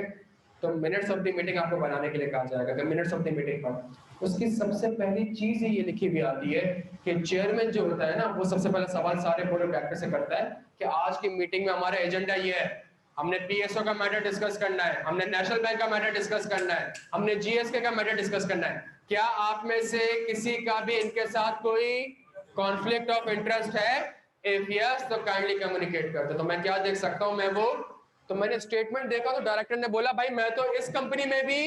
तो मिनट्स ऑफ द मीटिंग आपको बनाने के लिए कहा जाएगा कि मिनट्स ऑफ द मीटिंग पर उसकी सबसे पहली चीज ये लिखी हुई आती है कि चेयरमैन जो होता है ना, वो सबसे पहला सवाल सारे बोर्ड ऑफ डायरेक्टर से करता है कि आज की मीटिंग में हमारा एजेंडा ये है, हमने पीएसओ का मैटर डिस्कस करना है, हमने नेशनल बैंक का मैटर डिस्कस करना है, हमने जीएसके का मैटर डिस्कस करना है, क्या आप में से किसी का भी इनके साथ कोई कॉन्फ्लिक्ट ऑफ इंटरेस्ट है? इफ यस तो काइंडली कम्युनिकेट करते। तो मैं क्या देख सकता हूं? मैं वो, तो मैंने स्टेटमेंट देखा तो डायरेक्टर ने बोला भाई मैं तो इस कंपनी में भी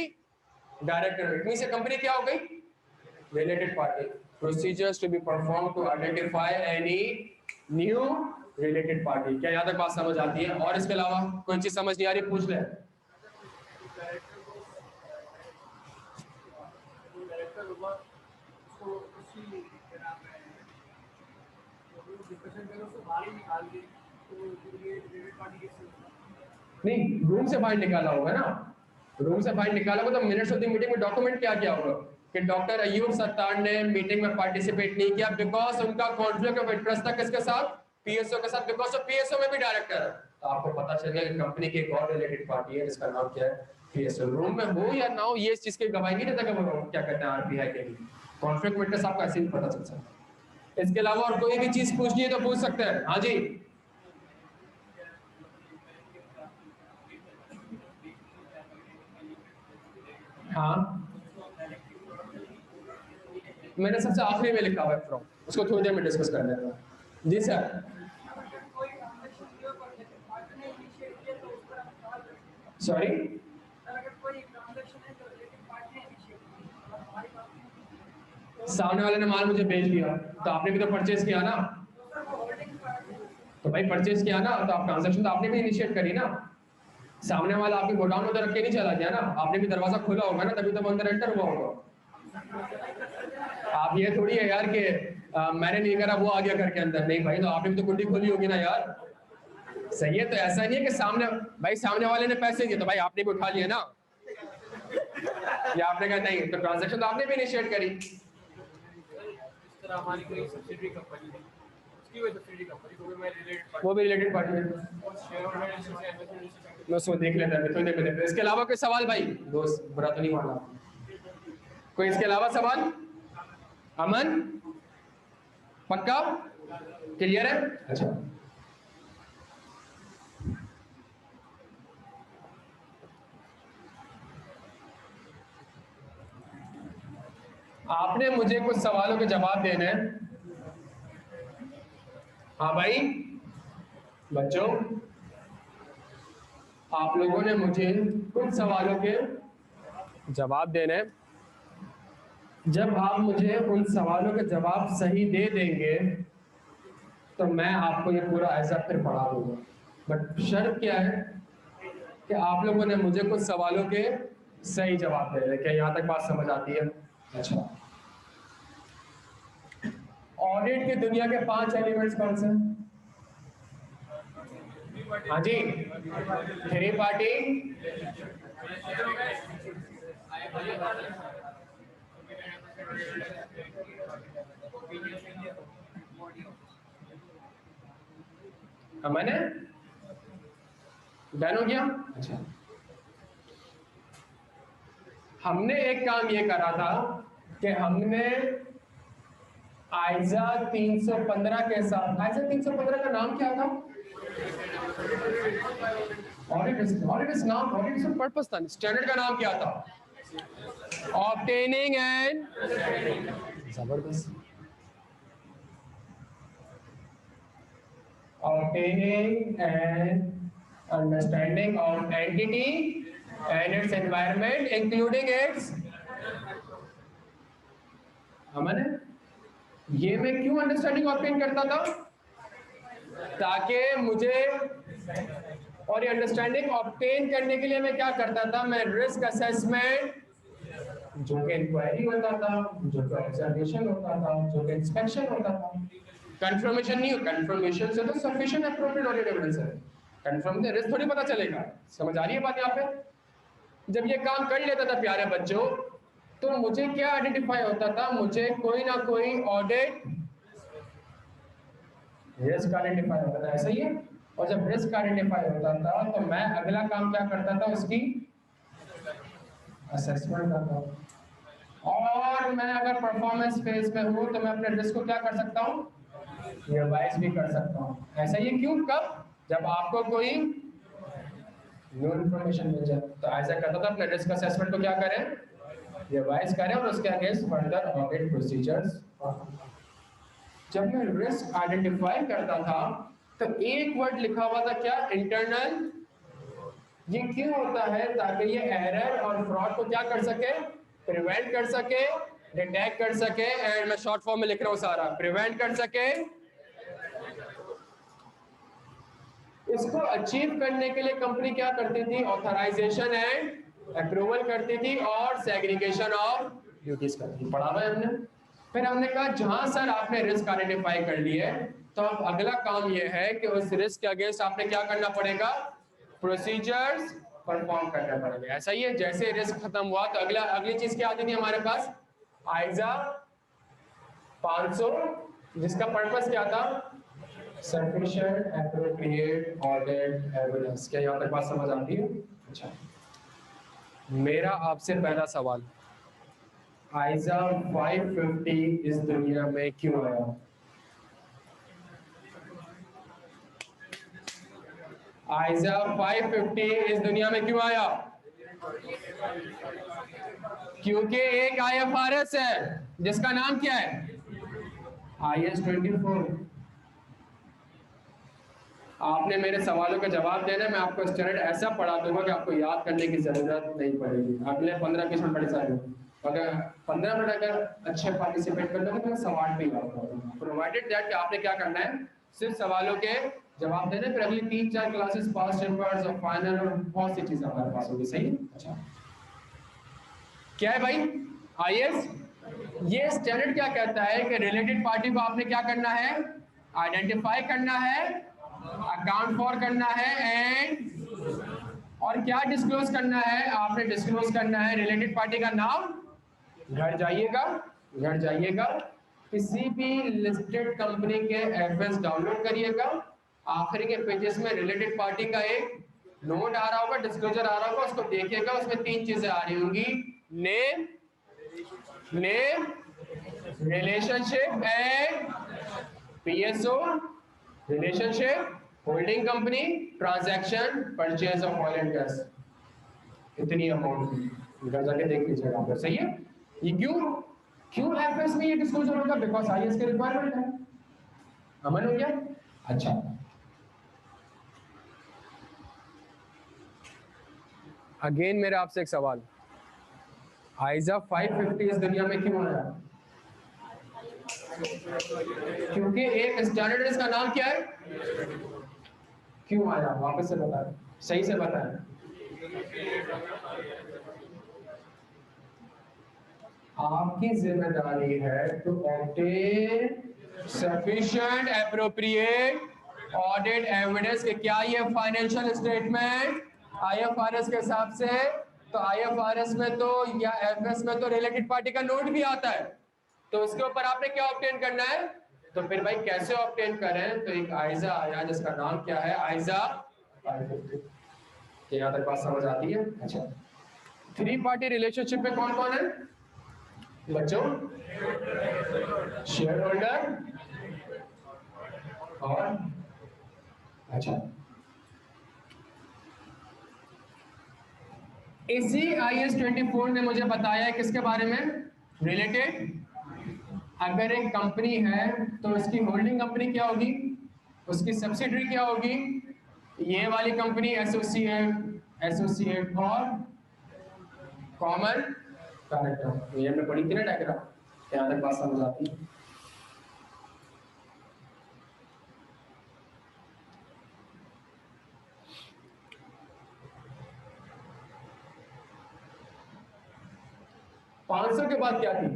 डायरेक्टर, इतनी से कंपनी क्या हो गई? Related party. Procedures to be perform to identify any new related party. क्या यहाँ तक बात समझ आती है? और इसके अलावा कोई चीज समझ नहीं आ रही पूछ ले। नहीं, रूम से बाहर निकाला होगा ना, रूम से बाहर निकाला होगा तो मिनट्स ऑफ द मीटिंग में डॉक्यूमेंट क्या किया होगा कि डॉक्टर अयूब सत्तार ने मीटिंग में पार्टिसिपेट नहीं किया बिकॉज उनका कॉन्फ्लिक्ट ऑफ इंटरेस्ट था किसके साथ? पीएसओ के साथ, बिकॉज ऑफ पीएसओ में भी डायरेक्टर है। तो आपको पता चल गया कि कंपनी की एक और रिलेटेड पार्टी है जिसका नाम क्या है? पीएसओ। रूम में हो या ना हो ये इस चीज की गवाही नहीं देता कि क्या कहते हैं आरबीआई के लिए कॉन्फ्लिक्ट ऑफ इंटरेस्ट आपको ऐसे ही पता चल सकता है। इसके अलावा और कोई भी चीज पूछनी है तो पूछ सकते हैं। हाँ जी, हाँ, मैंने सबसे आखिरी में लिखा हुआ है फ्रॉम, उसको थोड़ी देर में डिस्कस कर लेते हैं। जी सर। सॉरी, सामने वाले ने माल मुझे भेज दिया तो आपने भी तो परचेज किया ना, तो भाई परचेज किया ना तो आप ट्रांजैक्शन तो आपने भी इनिशिएट करी ना। सामने वाला आपके गोडाउन में तो रख के नहीं चला गया ना, आपने भी दरवाजा खोला होगा ना, तभी तो वो अंदर एंटर हुआ होगा। आप ये थोड़ी है यार कि मैंने नहीं करा वो आ गया घर के अंदर, नहीं भाई, तो आपने भी तो कुंडी खोली होगी ना यार। सही है, तो ऐसा नहीं है कि सामने भाई सामने वाले ने पैसे दिए तो भाई आपने भी उठा लिया ना, या आपने कहा नहीं, तो ट्रांजैक्शन तो आपने भी इनिशिएट करी। हमारी कोई सब्सिडरी कंपनी है, उसकी वजह सब्सिडरी कंपनी को भी मैं रिलेटेड वो भी रिलेटेड पार्टी है, मैं उसको देख लेता है थोड़ी देर में। इसके अलावा कोई सवाल भाई? दोस्त बुरा तो नहीं माना कोई? इसके अलावा सवाल? अमन पक्का क्लियर है? अच्छा, आपने मुझे कुछ सवालों के जवाब देने हैं। हाँ भाई बच्चों, आप लोगों ने मुझे कुछ सवालों के जवाब देने हैं। जब आप मुझे उन सवालों के जवाब सही दे देंगे तो मैं आपको ये पूरा ऐसा फिर पढ़ा दूंगा। बट शर्त क्या है कि आप लोगों ने मुझे कुछ सवालों के सही जवाब दे रहे। क्या यहाँ तक बात समझ आती है? अच्छा, ऑडिट की दुनिया के 5 एलिमेंट्स कौन से? हाँ जी, 3 पार्टी, मैंने डन हो गया। अच्छा, हमने एक काम ये करा था कि हमने आइजा 315 के साथ, आइजा 315 का नाम क्या था? ऑडिट नाम, ऑडिट पर्पस था, स्टैंडर्ड का नाम क्या था? ऑब्टेनिंग एंड, जबरदस्त, obtaining an understanding of entity and its environment, including its, अमन है? ये मैं क्यों अंडरस्टैंडिंग ऑब्टेन करता था? ताकि मुझे, और ये अंडरस्टैंडिंग ऑब्टेन करने के लिए मैं क्या करता था? मैं रिस्क असेसमेंट, जो कि इंक्वायरी होता था, जो कि ऑब्जर्वेशन होता था, जो कि इंस्पेक्शन होता था, कंफर्मेशन नहीं, कंफर्मेशन से तो सफिशिएंट एप्रोप्रिएट ऑडिट एविडेंस है, कंफर्म से रिस्क थोड़ी पता चलेगा। समझ आ रही है बात यहाँ पे? जब ये काम कर लेता था प्यारे बच्चों, तो मुझे क्या आइडेंटिफाई होता था? मुझे कोई ना कोई ऑडिट रिस्क आइडेंटिफाई होता था, ऐसा ही है। और जब रिस्क आइडेंटिफाई होता था तो मैं अगला काम क्या करता था? उसकी असेसमेंट करता हूँ। और मैं अगर परफॉर्मेंस फेज में हूँ तो मैं अपने रिस्क को क्या कर सकता हूँ? रिवाइज भी कर सकता हूँ। ऐसा ये क्यों? कब? जब आपको कोई न्यू इन्फॉर्मेशन मिल जाए। तो ऐसा करता था, अपने रिस्क असेसमेंट को क्या करें? रिवाइज करें और उसके अगेंस्ट फर्दर ऑडिट प्रोसीजर्स। जब मैं रिस्क आइडेंटिफाई करता था तो एक वर्ड लिखा हुआ था क्या? इंटरनल। ये क्यों होता है? ताकि ये एरर और फ्रॉड को क्या कर सके? प्रिवेंट कर सके, डिटेक्ट कर सके। एंड मैं शॉर्ट फॉर्म में लिख रहा हूँ सारा, प्रिवेंट कर सके। इसको अचीव करने के लिए कंपनी क्या करती थी? ऑथराइजेशन एंड अप्रूवल करती थी और सेग्रीगेशन ऑफ ड्यूटीज करती थी। पढ़ा हुआ है हमने। फिर हमने कहा जहां सर आपने रिस्क आइडेंटिफाई कर लिए, तो अब अगला काम यह है कि उस रिस्क के अगेंस्ट आपने क्या करना पड़ेगा? प्रोसीजर्स परफॉर्म करना पड़ेगा। ऐसा ही है, जैसे रिस्क खत्म हुआ तो अगली चीज क्या आती थी हमारे पास? आइजा 500, जिसका पर्पस क्या था? Sufficient appropriate audit evidence. क्या यहाँ तक बात समझ आती है? अच्छा, मेरा आपसे पहला सवाल, आइजा 550 इस दुनिया में क्यों आया? आइजा 550 इस दुनिया में क्यों आया? क्योंकि एक IFRS है जिसका नाम क्या है? IS 24। आपने मेरे सवालों का जवाब देना, मैं आपको स्टैंडर्ड ऐसा पढ़ा दूंगा कि आपको याद करने की जरूरत नहीं पड़ेगी। अगले 15-20 मिनट पढ़े सारे, अगर 15 मिनट अगर अच्छे पार्टिसिपेट कर लोगे तो सवाल भी याद होगा। प्रोवाइडेड दैट कि आपने क्या करना है? सिर्फ सवालों के जवाब देने, फिर अगली 3-4 क्लासेस पास्ट पेपर्स और फाइनल और बहुत सी चीजें हमारे पास होगी। सही? अच्छा, क्या है भाई IS? ये स्टैंडर्ड क्या कहता है कि रिलेटेड पार्टी को आपने क्या करना है? आइडेंटिफाई करना है, अकाउंट फॉर करना है, एंड और क्या डिस्क्लोज करना है? आपने डिस्क्लोज करना है रिलेटेड पार्टी का नाम। घर जाइएगा, किसी भी लिस्टेड कंपनी के एफएस डाउनलोड करिएगा। आखिरी के पेजेस में रिलेटेड पार्टी का एक नोट आ रहा होगा, डिस्क्लोजर आ रहा होगा, उसको देखिएगा। उसमें 3 चीजें आ रही होंगी, name, relationship and PSO। Relationship, holding company, transaction, purchase of oil and gas, इतनी अमाउंट घर जाके देख लीजिएगा आप। सही है? ये क्यों एफएस में ये डिस्क्लोजर होगा? बिकॉज IS के रिक्वायरमेंट है। अमन हो गया? अच्छा, अगेन मेरा आपसे एक सवाल, आइजा 550 इस दुनिया में क्यों आया? क्योंकि एक स्टैंडर्ड, इसका नाम क्या है? क्यों आया? वापस से बताएं, सही से बताएं। आपकी जिम्मेदारी है to obtain sufficient appropriate audit evidence के क्या ये फाइनेंशियल स्टेटमेंट IFRS के हिसाब से। तो IFRS में तो या FS में तो रिलेटेड पार्टी का नोट भी आता है, तो उसके ऊपर आपने क्या ऑब्टेन करना है? तो फिर भाई कैसे ऑब्टेन करें? तो एक आइजा आया जिसका नाम क्या है? आइजा 550। यहाँ तक बात समझ आती है? अच्छा, 3 पार्टी रिलेशनशिप में कौन कौन है? बच्चों शेयर होल्डर और अच्छा इसी IS-24 ने मुझे बताया किसके बारे में रिलेटेड, अगर एक कंपनी है तो उसकी होल्डिंग कंपनी क्या होगी, उसकी सब्सिडरी क्या होगी, ये वाली कंपनी एसोसिएट और कॉमन डायरेक्टर। ये हमने पढ़ी थी ना डायग्राम, यहाँ तक बात समझ आती है। $500 के बाद क्या थी,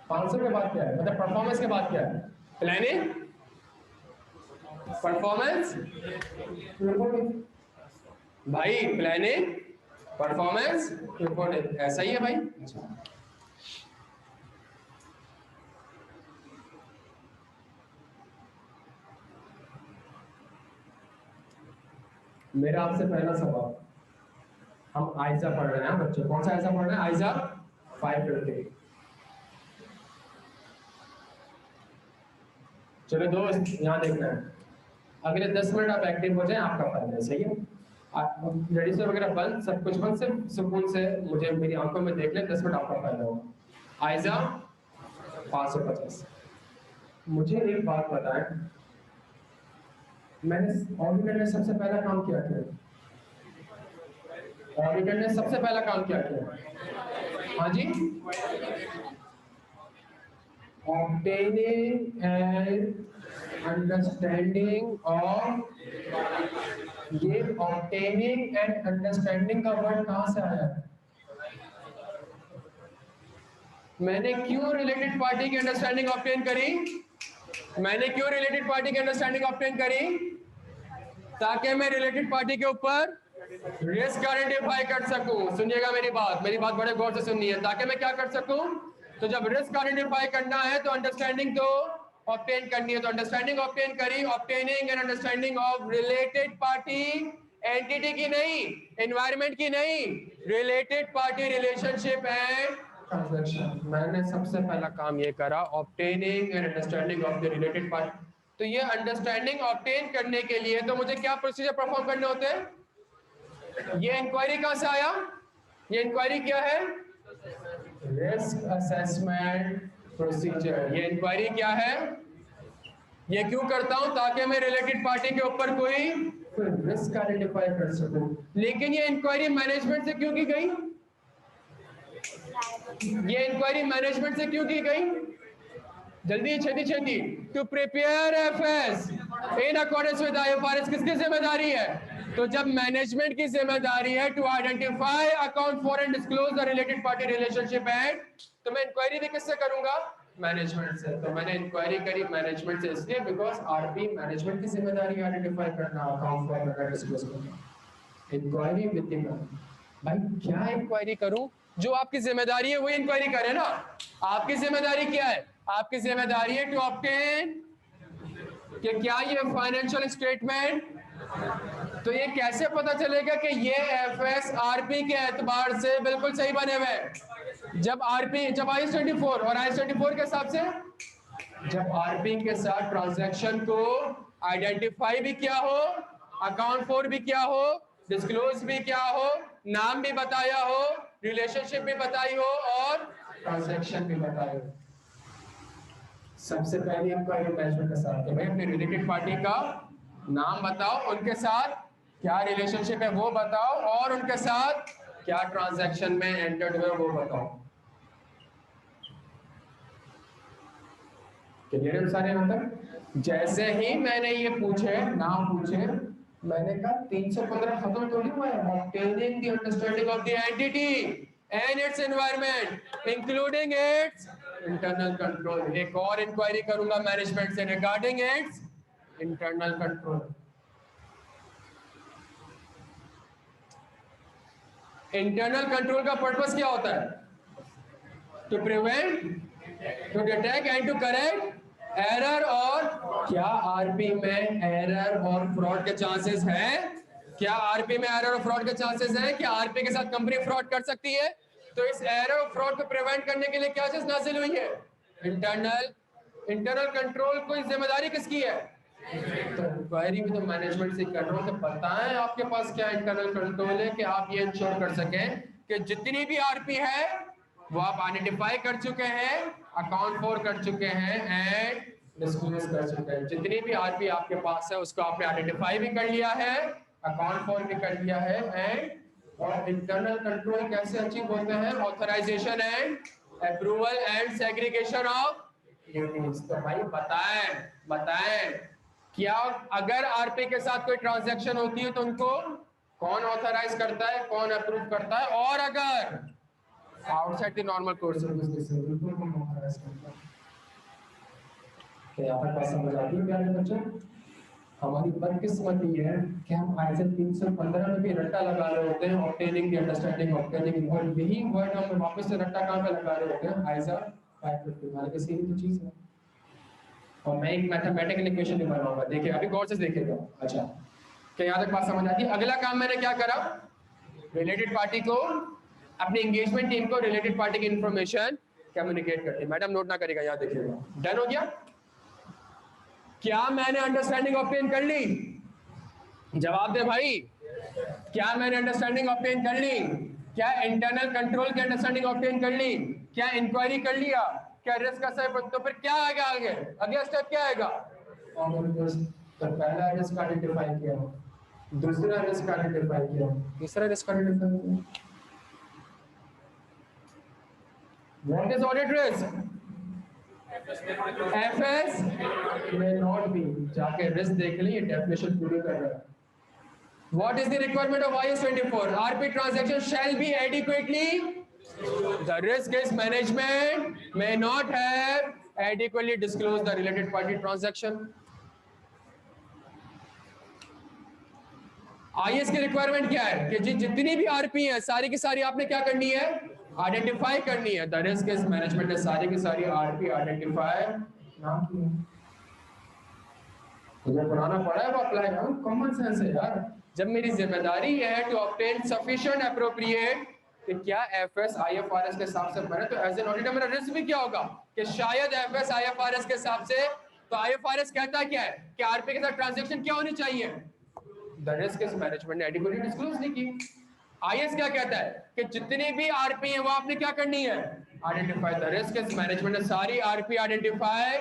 500 के बाद क्या है, मतलब परफॉर्मेंस के बाद क्या है, प्लानिंग, परफॉर्मेंस, भाई प्लानिंग, परफॉर्मेंस, रिपोर्टिंग, ऐसा ही है भाई। मेरा आपसे पहला सवाल, हम आइजा पढ़ रहे हैं बच्चों, कौन सा आइजा पढ़ रहे हैं, आइजा 550। चलो दोस्त यहाँ देखना है, अगले 10 मिनट आप एक्टिव हो जाएं, आपका फायदा है, सही है। रजिस्टर वगैरह बंद, सब कुछ बंद, सिर्फ सुकून से मुझे मेरी आंखों में देख ले, 10 मिनट आपका फायदा होगा। आइजा 550। मुझे एक बात बताएं, मैंने ऑडिटर ने सबसे पहला काम किया था, ऑडिटर ने सबसे पहला काम क्या किया, हाँ जी, obtaining and understanding of, ये obtaining and understanding का वर्ड कहाँ से आया है, मैंने क्यों रिलेटेड पार्टी की अंडरस्टैंडिंग ऑब्टेन करी, मैंने क्यों रिलेटेड पार्टी की अंडरस्टैंडिंग ऑब्टेन करी, ताकि मैं रिलेटेड पार्टी के ऊपर रिस्क आइडेंटिफाई कर सकूं। सुनिएगा मेरी बात बड़े गौर से सुननी है, ताकि मैं क्या कर सकूं, तो जब रिस्क आइडेंटिफाई करना है तो अंडरस्टैंडिंग तो ऑब्टेन करनी है, तो अंडरस्टैंडिंग ऑब्टेन करी, obtaining and understanding of related party entity की नहीं, एनवायरनमेंट की नहीं, related party relationship and transaction. मैंने सबसे पहला काम ये करा, obtaining and understanding of the related party. तो ये अंडरस्टैंडिंग ऑब्टेन करने के लिए तो मुझे क्या प्रोसीजर परफॉर्म करने होते हैं, ये इंक्वायरी कहां से आया, ये इंक्वायरी क्या है, रिस्क असेसमेंट प्रोसीजर। ये इंक्वायरी क्या है, ये क्यों करता हूं, ताकि मैं रिलेटेड पार्टी के ऊपर कोई रिस्क आइडेंटिफाई कर सकूं। लेकिन ये इंक्वायरी मैनेजमेंट से क्यों की गई, ये इंक्वायरी मैनेजमेंट से क्यों की गई, जल्दी छेती, to prepare FS in accordance with IFRS. किसकी जिम्मेदारी है, तो जब मैनेजमेंट की जिम्मेदारी है to identify, account for and disclose the related party relationship and, तो मैं इंक्वायरी भी किससे करूंगा, मैनेजमेंट से। तो मैंने इंक्वायरी करी मैनेजमेंट से, इसलिए बिकॉज आरपी मैनेजमेंट की जिम्मेदारी आइडेंटिफाई करना, अकाउंट फॉर एंड डिस्क्लोज करना। इंक्वायरी विद भाई क्या इंक्वायरी करूं, जो आपकी जिम्मेदारी है वही इंक्वायरी करे ना। आपकी जिम्मेदारी क्या है, आपकी जिम्मेदारी है टू ऑब्टेन कि क्या ये फाइनेंशियल स्टेटमेंट, तो ये कैसे पता चलेगा कि ये एफएस आरपी के एतबार से बिल्कुल सही बने हुए, जब आरपी, जब IS-24 और IS-24 के हिसाब से, जब आरपी के साथ ट्रांजैक्शन को आइडेंटिफाई भी किया हो, अकाउंट फॉर भी किया हो, डिस्क्लोज भी किया हो, नाम भी बताया हो, रिलेशनशिप भी बताई हो और ट्रांजैक्शन भी बताई हो। सबसे पहले इंक्वायरी मैनेजमेंट के साथ भाई अपने रिलेटेड पार्टी का नाम बताओ, उनके साथ क्या रिलेशनशिप है वो बताओ, और उनके साथ क्या ट्रांजैक्शन में एंटर्ड हुए वो बताओ। क्लियर है सारे मतलब। जैसे ही मैंने ये पूछे, नाम पूछे, मैंने कहा 315 खत्म थोड़ी हुआ है, obtaining the understanding of the entity and its environment including its internal control. एक और इंक्वायरी करूंगा मैनेजमेंट से regarding its internal control. Internal control का पर्पस क्या होता है, to prevent, to detect and to correct error. और क्या आरपी में एरर और फ्रॉड के चांसेस हैं, क्या आरपी में एरर और फ्रॉड के चांसेस हैं, क्या आरपी के साथ कंपनी फ्रॉड कर सकती है, तो इस एरर और फ्रॉड को प्रिवेंट करने के लिए क्या चीज नाजिल हुई है? Internal control. कोई जिम्मेदारी किसकी है? तो इंक्वायरी भी तो मैनेजमेंट से कर रहा हूँ, तो बताएं आपके पास क्या इंटरनल कंट्रोल है कि आप ये इंश्योर कर सकें कि जितनी भी आरपी है वो आप आइडेंटिफाई कर चुके हैं, अकाउंट फॉर कर चुके हैं एंड डिस्क्लोज कर चुके हैं। जितनी भी आरपी आपके पास है उसको आपने आइडेंटिफाई भी कर लिया है, अकाउंट फॉर भी कर लिया है एंड और इंटरनल कंट्रोल कैसे अचीव होते हैं? Authorization and approval and segregation of units. तो भाई बताएं क्या अगर आरपी के साथ कोई ट्रांजैक्शन होती है तो उनको कौन ऑथराइज करता है, कौन अप्रूव करता है? और अगर outside the normal course of business है बिल्कुल कौन ऑथराइज करता है? क्या आपको समझ आती है प्यारे बच्चों? हमारी बदकिस्मती है कि हम आईएसओ 315 में भी रट्टा लगा रहे होते हैं, ऑब्टेनिंग द अंडरस्टैंडिंग, ऑब्टेनिंग, और यही वर्ड हम वापस से रट्टा कहां पे लगा रहे होते हैं? आईएसओ 550 वाले की सीधी तो चीज है। और मैं एक मैथमेटिकल इक्वेशन भी बनाऊंगा, देखिए अभी गौर से देखिएगा। अच्छा, क्या यहाँ तक बात समझ आती है? अगला काम मैंने क्या करा? रिलेटेड पार्टी को, अपनी एंगेजमेंट टीम को रिलेटेड पार्टी की इंफॉर्मेशन कम्युनिकेट करती है। मैडम नोट ना करेगा, यहाँ देखिएगा। डन हो गया? क्या मैंने अंडरस्टैंडिंग ऑब्टेन कर ली? जवाब दे भाई, क्या मैंने अंडरस्टैंडिंग ऑब्टेन कर ली? क्या इंटरनल कंट्रोल की अंडरस्टैंडिंग ऑब्टेन कर ली? क्या इंक्वायरी कर लिया? क्या रिस्क असेसमेंट? तो फिर क्या आएगा आगे? अगला स्टेप क्या आएगा? तो पहला रिस्क आइडेंटिफाई किया, दूसरा रिस्क आइडेंटिफाई किया, तीसरा रिस्क आइडेंटिफाई किया। What is audit risk? FS may not be, जाके रिस्क देख ली, ये डेफिनेशन पूरी कर रहा है। What is the requirement of IS 24? RP transaction shall be adequately. The risk is management may not have adequately disclosed the related party transaction. IS की रिक्वायरमेंट क्या है कि जितनी भी आरपी है सारी की सारी आपने क्या करनी है? आइडेंटिफाई करनी है। द रिस्क इज मैनेजमेंट है, सारी की सारी आरपी आइडेंटिफाई नाम की है। तो जो पुराना पढ़ा है वो अप्लाई करो, कॉमन सेंस है यार। जब मेरी जिम्मेदारी है टू ऑब्टेन सफिशिएंट एप्रोप्रिएट, कि क्या एफएस आईएफआरएस के हिसाब से बने, तो एज एन ऑडिटर मेरा रिस्क भी क्या होगा कि शायद एफएस आईएफआरएस के हिसाब से, तो आईएफआरएस कहता क्या है कि आरपी के साथ ट्रांजैक्शन क्या होनी चाहिए? द रिस्क इज मैनेजमेंट ने एडिक्वेटली डिस्क्लोज नहीं की। आईएस क्या कहता है कि जितनी भी आरपी है वो आपने क्या करनी है? Identify. The risk is management ने सारी आरपी आइडेंटिफाई।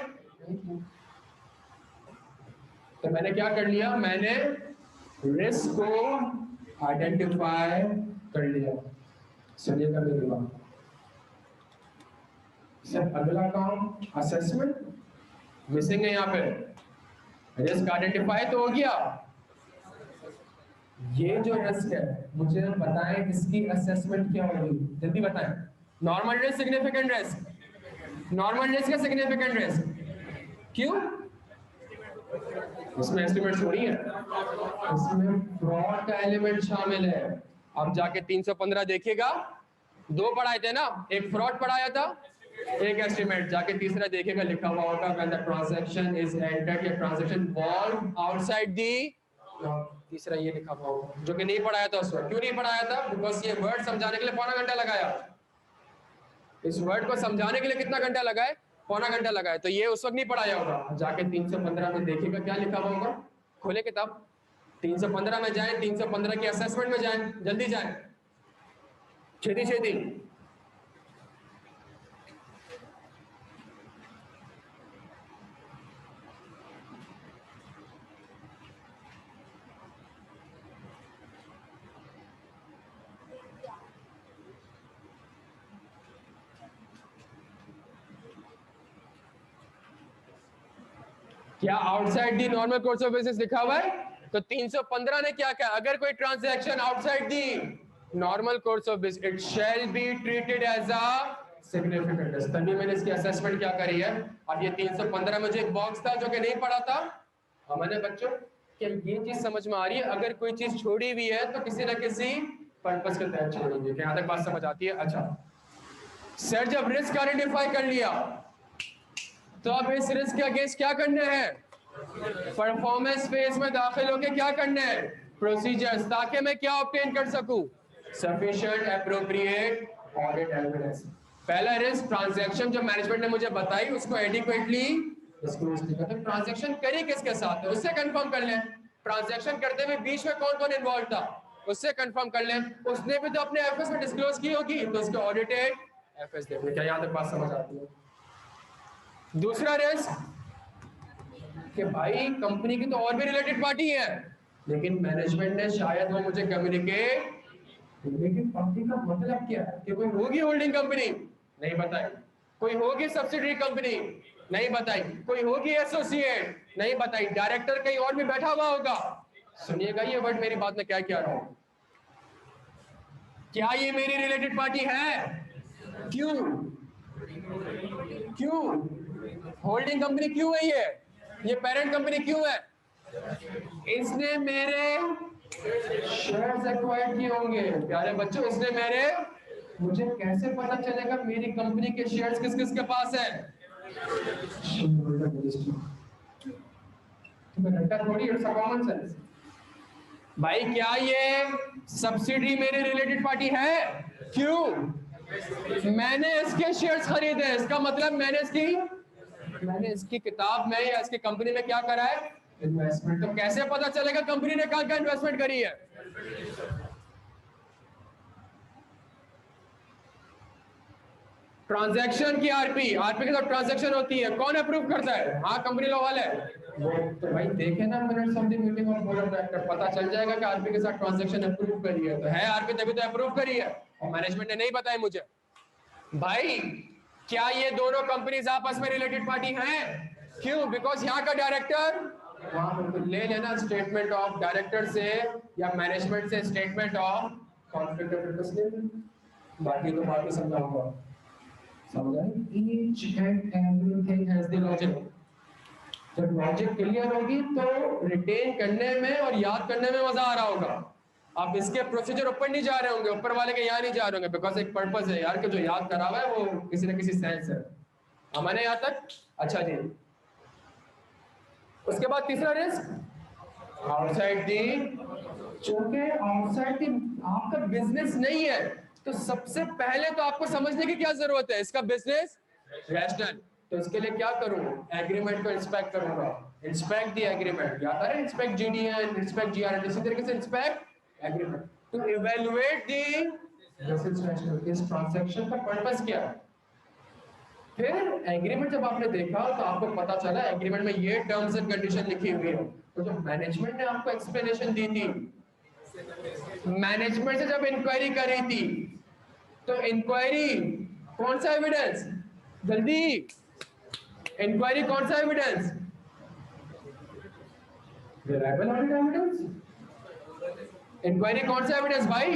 तो मैंने क्या कर लिया? मैंने रिस्क को आइडेंटिफाई कर लिया। सुनिएगा मेरी बात। सर अगला काम असेसमेंट मिसिंग है यहाँ पे। रिस्क आइडेंटिफाई तो हो गया, ये जो रिस्क है मुझे बताएं इसकी असेसमेंट क्या होगी? जल्दी बताएं। Normal risk, significant risk. Normal risk या सिग्निफिकेंट रिस्क? क्यों? इसमें एस्टिमेट थोड़ी है, इसमें फ्रॉड का एलिमेंट शामिल है। अब जाके 315 देखिएगा, दो पढ़ाए थे ना, एक फ्रॉड पढ़ाया था, एक एस्टिमेट। जाके तीसरा देखिएगा, लिखा हुआ होगा when the transaction is entered या ट्रांजैक्शन इन्वॉल्व आउटसाइड दी। तीसरा ये लिखा हुआ होगा, जो कि नहीं पढ़ाया था उस वक्त। क्यों नहीं पढ़ाया था? बिकॉज ये वर्ड समझाने के लिए पौना घंटा लगाया। इस वर्ड को समझाने के लिए कितना घंटा लगा है? पौना घंटा लगा है। तो ये उस वक्त नहीं पढ़ाया होगा। जाके 315 में देखिएगा क्या लिखा हुआ होगा। खोले किताब, 315 में जाएं, 315 की असेसमेंट में जाएं, जल्दी जाएं, छेती छेती। क्या outside the normal course of business लिखा हुआ है? तो 315 ने क्या कहा? अगर कोई transaction outside the normal course of business, it shall be treated as a significant risk. तभी मैंने इसकी असेसमेंट क्या करी है। अब ये 315 में जो एक बॉक्स था जो कि नहीं पढ़ा था, हमने बच्चों क्या ये चीज समझ में आ रही है? अगर कोई चीज छोड़ी हुई है तो किसी ना किसी पर्पस के तहत छोड़ेंगे। यहाँ तक बात समझ आती है? अच्छा सर, जब रिस्क आइडेंटिफाई कर लिया तो अब इस रिस्क के अगेंस्ट क्या करना है? परफॉर्मेंस फेज में दाखिल होकर क्या करना है? प्रोसीजर्स, ताकि मैं क्या ऑब्टेन कर सकूं? Sufficient appropriate audit evidence. पहला रिस्क ट्रांजैक्शन जो मैनेजमेंट ने मुझे बताई उसको एडिक्वेटली डिस्क्लोज नहीं करते। ट्रांजैक्शन करी किसके साथ है उससे कंफर्म कर लें। ट्रांजैक्शन करते हुए बीच में कौन कौन इन्वॉल्व था उससे कंफर्म कर लें। उसने भी तो अपने एफएस में डिस्क्लोज की होगी तो उसको ऑडिटेड एफएस देंगे। क्या यहाँ तक बात समझ आती है? दूसरा रिस्क कि भाई कंपनी की तो और भी रिलेटेड पार्टी है लेकिन मैनेजमेंट ने शायद वो मुझे कम्युनिकेट, रिलेटेड पार्टी का मतलब क्या है कि कोई होगी होल्डिंग कंपनी नहीं बताई, कोई होगी सब्सिडरी कंपनी नहीं बताई, कोई होगी एसोसिएट नहीं बताई, डायरेक्टर कहीं और भी बैठा हुआ होगा। सुनिएगा ये वर्ड मेरी बात में क्या क्या रहा हूं। क्या ये मेरी रिलेटेड पार्टी है? क्यों क्यों होल्डिंग कंपनी क्यों है? ये पेरेंट कंपनी क्यों है? इसने मेरे शेयर्स एक्वायर किए होंगे। प्यारे बच्चों इसने मेरे, मुझे कैसे पता चलेगा मेरी कंपनी के शेयर्स किस किस के पास है? थोड़ी कॉमन सेंस भाई। क्या ये सब्सिडी मेरे रिलेटेड पार्टी है? क्यों? मैंने इसके शेयर्स खरीदे इसका मतलब मैंने इसकी किताब में या इसकी कंपनी में क्या करा है? इन्वेस्टमेंट। तो कैसे पता चलेगा कंपनी ने कहां इन्वेस्टमेंट करी है? ट्रांजैक्शन की आरपी के साथ ट्रांजैक्शन होती है कौन अप्रूव करता है? हाँ कंपनी लॉ वाले वो तो भाई देखे ना minutes of the meeting of board of director, पता चल जाएगा कि आरपी के साथ ट्रांजैक्शन अप्रूव करी है। तो है आरपी तभी तो अप्रूव करी है और मैनेजमेंट ने नहीं बताया मुझे। भाई क्या ये दोनों कंपनीज आपस में रिलेटेड पार्टी हैं? क्यों? बिकॉज यहाँ का डायरेक्टर वहां ले लेना स्टेटमेंट ऑफ डायरेक्टर से या मैनेजमेंट से statement of conflict of interest ले। बाकी तो बात समझाऊंगा। समझा? Each and everything has the logic. जब लॉजिक क्लियर होगी तो रिटेन करने में और याद करने में मजा आ रहा होगा। आप इसके प्रोसीजर ऊपर नहीं जा रहे होंगे, ऊपर वाले के यहाँ नहीं जा रहे होंगे, बिकॉज एक पर्पस है यार कि जो याद करा हुआ है वो किसी न किसी सेंस है। हमारे यहाँ तक अच्छा जी। उसके बाद तीसरा रिस्क आउटसाइड दी। चूंकि आउटसाइड दी आपका बिजनेस नहीं है तो सबसे पहले तो आपको समझने की क्या जरूरत है? इसका बिजनेस रैशनल। तो इसके लिए क्या करूं? एग्रीमेंट को इंस्पेक्ट करूंगा। इंस्पेक्ट दी एग्रीमेंट, याद आ रहा है? इंस्पेक्ट जीडीएन, इंस्पेक्ट जीआरएन, इसी तरीके से inspect agreement to evaluate the business rationale. इस ट्रांजैक्शन का पर्पस क्या है? फिर एग्रीमेंट जब आपने देखा तो आपको पता चला एग्रीमेंट में ये टर्म्स एंड कंडीशन लिखी हुई है। तो जब मैनेजमेंट ने आपको एक्सप्लेनेशन दी थी, मैनेजमेंट से जब इंक्वायरी करी थी तो इंक्वायरी कौन सा एविडेंस? जल्दी इंक्वायरी कौन सा evidence? Reliable audit evidence. Inquiry कौन सा एविडेंस भाई?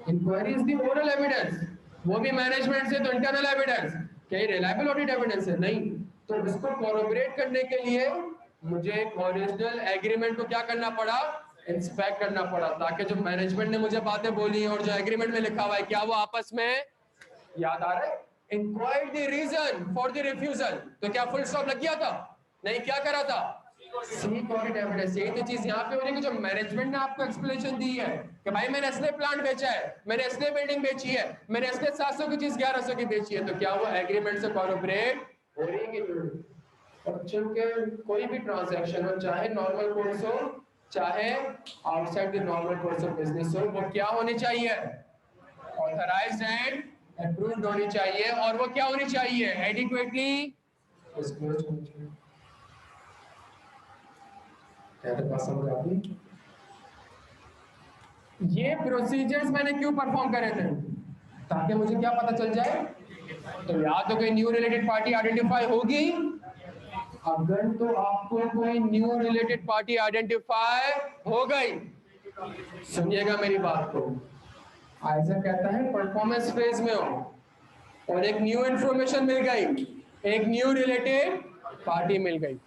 Inquiry is the oral evidence, वो भी मैनेजमेंट से तो इंटरनल एविडेंस। क्या ये रिलायबल ऑडिट एविडेंस है? नहीं। तो इसको कोऑर्डिनेट करने के लिए मुझे ओरिजिनल एग्रीमेंट को क्या करना पड़ा? इंस्पेक्ट करना पड़ा, ताकि जो मैनेजमेंट ने मुझे बातें बोली और जो एग्रीमेंट में लिखा हुआ है क्या वो आपस में याद आ रहा है? Inquire the reason for the refusal. तो क्या फुल स्टॉप लग गया था? नहीं। क्या करा था? Seek audit evidence. यही तो चीज यहाँ पे हो रही है कि जो मैनेजमेंट ने आपको एक्सप्लेनेशन दी है कि भाई मैंने असले प्लांट बेचा है, मैंने असले बिल्डिंग बेची है, मैंने असले 700 की चीज 1100 की बेची है, तो क्या वो एग्रीमेंट से कोऑपरेट हो रही है कि? और चूंकि कोई भी ट्रांजैक्शन हो, चाहे नॉर्मल कोर्स हो चाहे outside the normal course of business हो, वो क्या होनी चाहिए? ऑथराइज्ड एंड अप्रूव्ड होनी चाहिए। और वो क्या होनी चाहिए? एडिक्वेटली डिस्क्लोज्ड होनी चाहिए। क्या बात समझ आ गई? ये प्रोसीजर्स मैंने क्यों परफॉर्म करे थे? ताकि मुझे क्या पता चल जाए? तो या तो कोई न्यू रिलेटेड पार्टी आइडेंटिफाई होगी, अगर तो आपको कोई न्यू रिलेटेड पार्टी आइडेंटिफाई हो गई, सुनिएगा मेरी बात को, आइजक कहता है परफॉर्मेंस फेज में हो और एक न्यू इंफॉर्मेशन मिल गई, एक न्यू रिलेटेड पार्टी मिल गई,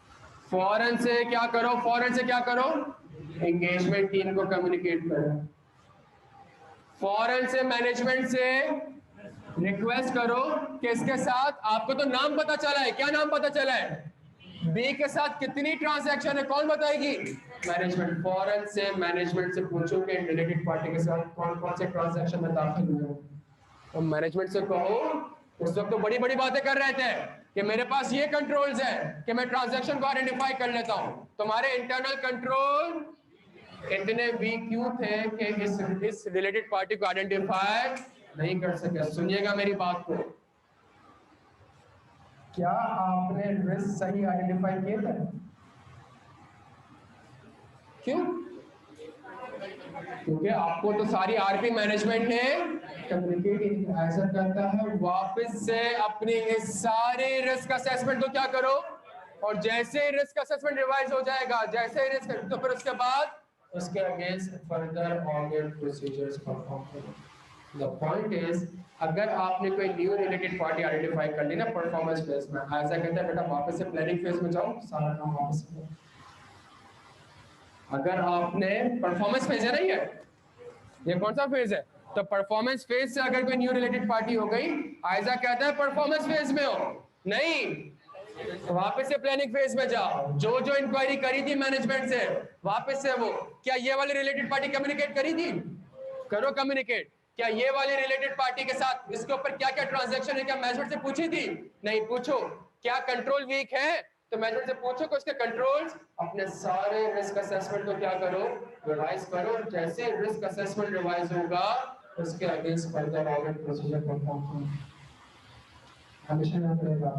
फौरन से क्या करो? फौरन से क्या करो? एंगेजमेंट टीम को कम्युनिकेट करो। फौरन से मैनेजमेंट से रिक्वेस्ट करो कि इसके साथ आपको तो नाम पता चला है, क्या नाम पता चला है? बी के साथ कितनी ट्रांजैक्शन है कौन बताएगी? मैनेजमेंट। फौरन से मैनेजमेंट से पूछो कि रिलेटेड पार्टी के साथ कौन कौन से ट्रांजैक्शन में दाखिल हुए। तो मैनेजमेंट से कहो, उस वक्त तो बड़ी बड़ी बातें कर रहे थे कि मेरे पास ये कंट्रोल्स है कि मैं ट्रांजैक्शन को आइडेंटिफाई कर लेता हूं। तुम्हारे इंटरनल कंट्रोल इतने वीक क्यों थे कि इस रिलेटेड पार्टी को आइडेंटिफाई नहीं कर सके। सुनिएगा मेरी बात को, क्या आपने रिस्क सही आइडेंटिफाई किए थे? क्यों? क्योंकि आपको तो सारी आरपी मैनेजमेंट ने कम्युनिकेट ऐसा करता है, वापस से अपनी इस सारे रिस्क असेसमेंट को क्या करो, और जैसे रिस्क असेसमेंट रिवाइज हो जाएगा, जैसे रिस्क, तो फिर उसके बाद उसके against further audit procedures perform करो। द पॉइंट इज, अगर आपने कोई न्यू रिलेटेड पार्टी आइडेंटिफाई कर ली ना परफॉर्मेंस फेज में, ऐसा कहता है बेटा वापस से प्लानिंग फेज में जाओ, सारा काम वापस से करो। अगर आपने परफॉर्मेंस फेज है ना, ये कौन सा फेज है? तो परफॉर्मेंस फेज से अगर कोई न्यू रिलेटेड पार्टी हो गई, आयजा कहता है परफॉर्मेंस फेज में हो, नहीं वापस से प्लानिंग फेज में जाओ। जो जो इंक्वायरी करी थी मैनेजमेंट से, वापस से वो, क्या ये वाली रिलेटेड पार्टी कम्युनिकेट करी थी? करो कम्युनिकेट। क्या ये वाली रिलेटेड पार्टी के साथ इसके ऊपर क्या क्या ट्रांजैक्शन है, क्या मैनेजमेंट से पूछी थी? नहीं पूछो। क्या कंट्रोल वीक है तो मैनेजमेंट से पूछो कि उसके कंट्रोल्स, अपने सारे रिस्क असेसमेंट को क्या करो, रिवाइज करो। जैसे रिस्क असेसमेंट रिवाइज होगा, उसके against further audit procedure perform करो। हमेशा याद रहेगा,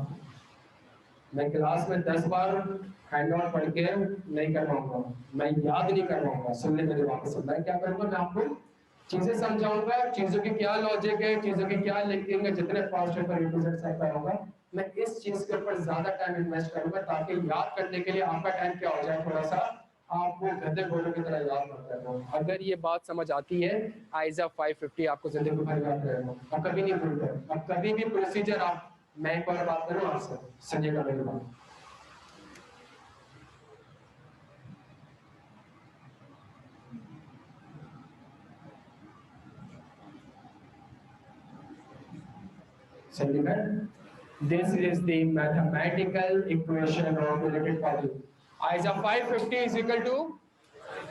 मैं क्लास में 10 बार हैंडआउट पढ़ के नहीं कर पाऊंगा, मैं याद नहीं कर पाऊंगा। सुनने मेरी बात से मैं क्या करूंगा, मैं आपको चीजें समझाऊंगा, चीजों की क्या लॉजिक है, चीजों की क्या लिंकिंग है, जितने फास्ट पेपर रिप्रेजेंट कर होगा, मैं इस चीज के ऊपर ज्यादा टाइम इन्वेस्ट करूंगा, ताकि याद करने के लिए आपका टाइम क्या हो जाए, थोड़ा सा आपको गधे घोड़ों की तरह याद करते रहो। अगर ये बात समझ आती है, आइजा 550 आपको जिंदगी भर याद रहेगा, अब कभी नहीं भूलते। अब कभी भी प्रोसीजर आप, मैं एक बार बात करूं आपसे, सुनिएगा मेरी बात। This is the mathematical equation of related party. ISA 550 is equal to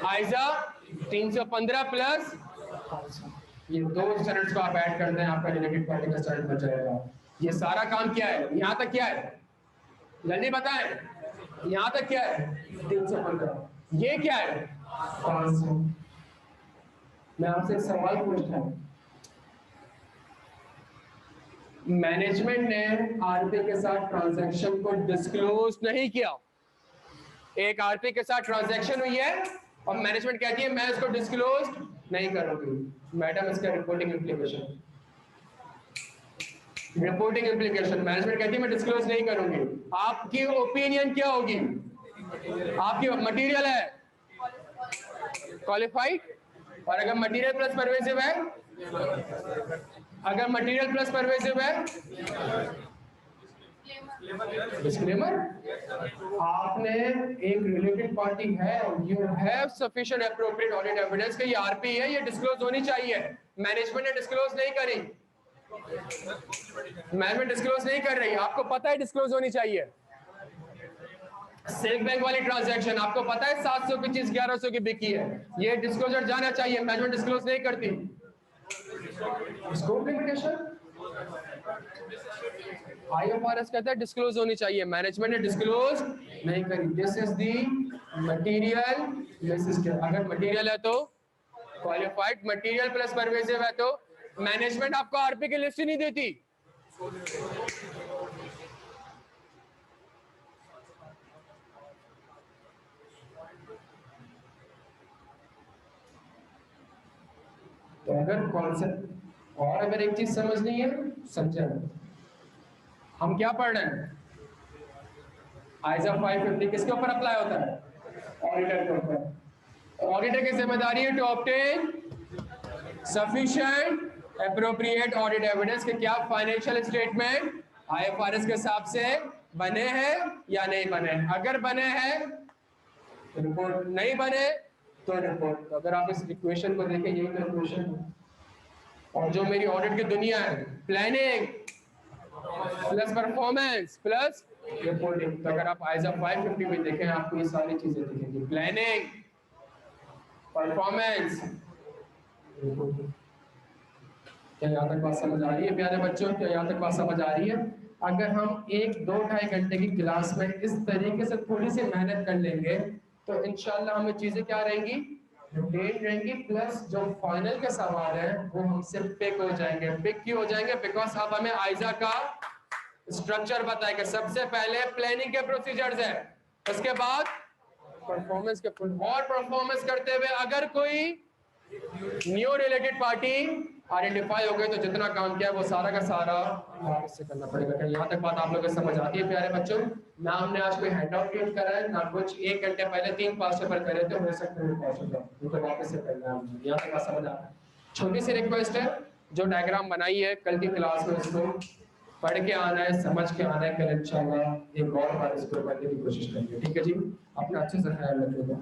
ISA 315 plus, ये दो स्टैंडर्ड्स को आप ऐड करते हैं, आपका रिलेटेड पार्टी का स्टैंडर्ड बच जाएगा। ये सारा काम क्या है, यहाँ तक क्या है, जल्दी बताएं, यहाँ तक क्या है 315, ये क्या है 500। मैं आपसे एक सवाल पूछता हूँ, मैनेजमेंट ने आरपी के साथ ट्रांजैक्शन को डिस्क्लोज नहीं किया। एक आरपी के साथ ट्रांजैक्शन हुई है और मैनेजमेंट कहती है मैं इसको डिस्क्लोज नहीं करूंगी। मैडम इसका reporting implication, reporting implication, management कहती है मैं डिस्क्लोज नहीं करूंगी। आपकी ओपिनियन क्या होगी? आपकी मटेरियल है क्वालिफाइड, और अगर मटेरियल प्लस परवेसिव है, अगर मटेरियल प्लस परवेसिव है डिस्क्लेमर। आपने एक रिलेटेड पार्टी है, you have sufficient appropriate audit evidence कि ये आरपी है, ये डिस्क्लोज होनी चाहिए। मैनेजमेंट ने डिस्क्लोज नहीं करी, मैनेजमेंट डिस्क्लोज नहीं कर रही, आपको पता है डिस्क्लोज होनी चाहिए। सिल्क बैंक वाली ट्रांजैक्शन आपको पता है 700 की चीज 1100 की बिकी है, ये डिस्क्लोजर जाना चाहिए, मैनेजमेंट डिस्क्लोज नहीं करती। स्कोप लिमिटेशन, आईएफआरएस कहता है डिस्क्लोज होनी चाहिए, मैनेजमेंट ने डिस्क्लोज नहीं करी। This is the material, this is, अगर मटेरियल है तो क्वालिफाइड, मटेरियल प्लस परवेसिव है तो मैनेजमेंट आपको आरपी की लिस्ट ही नहीं देती। तो अगर कॉन्सेप्ट, और अगर एक चीज समझनी है समझे, हम क्या पढ़ रहे हैं, आइजा 550 किसके ऊपर अप्लाई होता है? ऑडिटर के ऊपर। ऑडिटर की जिम्मेदारी है to obtain sufficient appropriate audit evidence कि क्या फाइनेंशियल स्टेटमेंट आईएफआरएस के हिसाब से बने हैं या नहीं बने। अगर बने हैं तो रिपोर्ट, नहीं बने तो रिपोर्ट। तो अगर आप इस इक्वेशन को देखें, यही मेरा क्वेश्चन है, और जो मेरी ऑडिट की दुनिया है, planning plus performance plus reporting. तो अगर आप आइजा 550 में देखें, आपको ये सारी चीजें दिखेंगी, प्लानिंग, परफॉर्मेंस, रिपोर्टिंग। क्या यहाँ तक बात समझ आ रही है प्यारे बच्चों? क्या यहाँ तक बात समझ आ रही है? अगर हम 1-2-2.5 घंटे की क्लास में इस तरीके से थोड़ी सी मेहनत कर लेंगे तो इंशाल्लाह हमें चीजें क्या रहेंगी, रिटेन रहेंगी, प्लस जो फाइनल के सवाल है वो हमसे पिक हो जाएंगे। पिक क्यों हो जाएंगे? बिकॉज अब हमें आइजा का स्ट्रक्चर बताएगा। सबसे पहले प्लानिंग के प्रोसीजर्स है, उसके बाद परफॉर्मेंस के, और परफॉर्मेंस करते हुए अगर कोई न्यू रिलेटेड पार्टी आइडेंटिफाई हो गई तो जितना काम किया है वो सारा का सारा वापस से करना पड़ेगा। क्या यहाँ तक बात आप लोगों को समझ आती है प्यारे बच्चों? ना हमने आज कोई हैंडआउट क्रिएट करा है, ना कुछ। 1 घंटे पहले 3 पास पेपर करे थे, हो सकते हैं पॉसिबल उनको वापस से करना है। यहाँ तक बात समझ आ रहा है? छोटी सी रिक्वेस्ट है, जो डायग्राम बनाई है कल की क्लास में उसको पढ़ के आना है, समझ के आना है। कल इंशाल्लाह एक और बार इसको करने की कोशिश करेंगे। ठीक है जी, अपना अच्छे से ख्याल रखिएगा।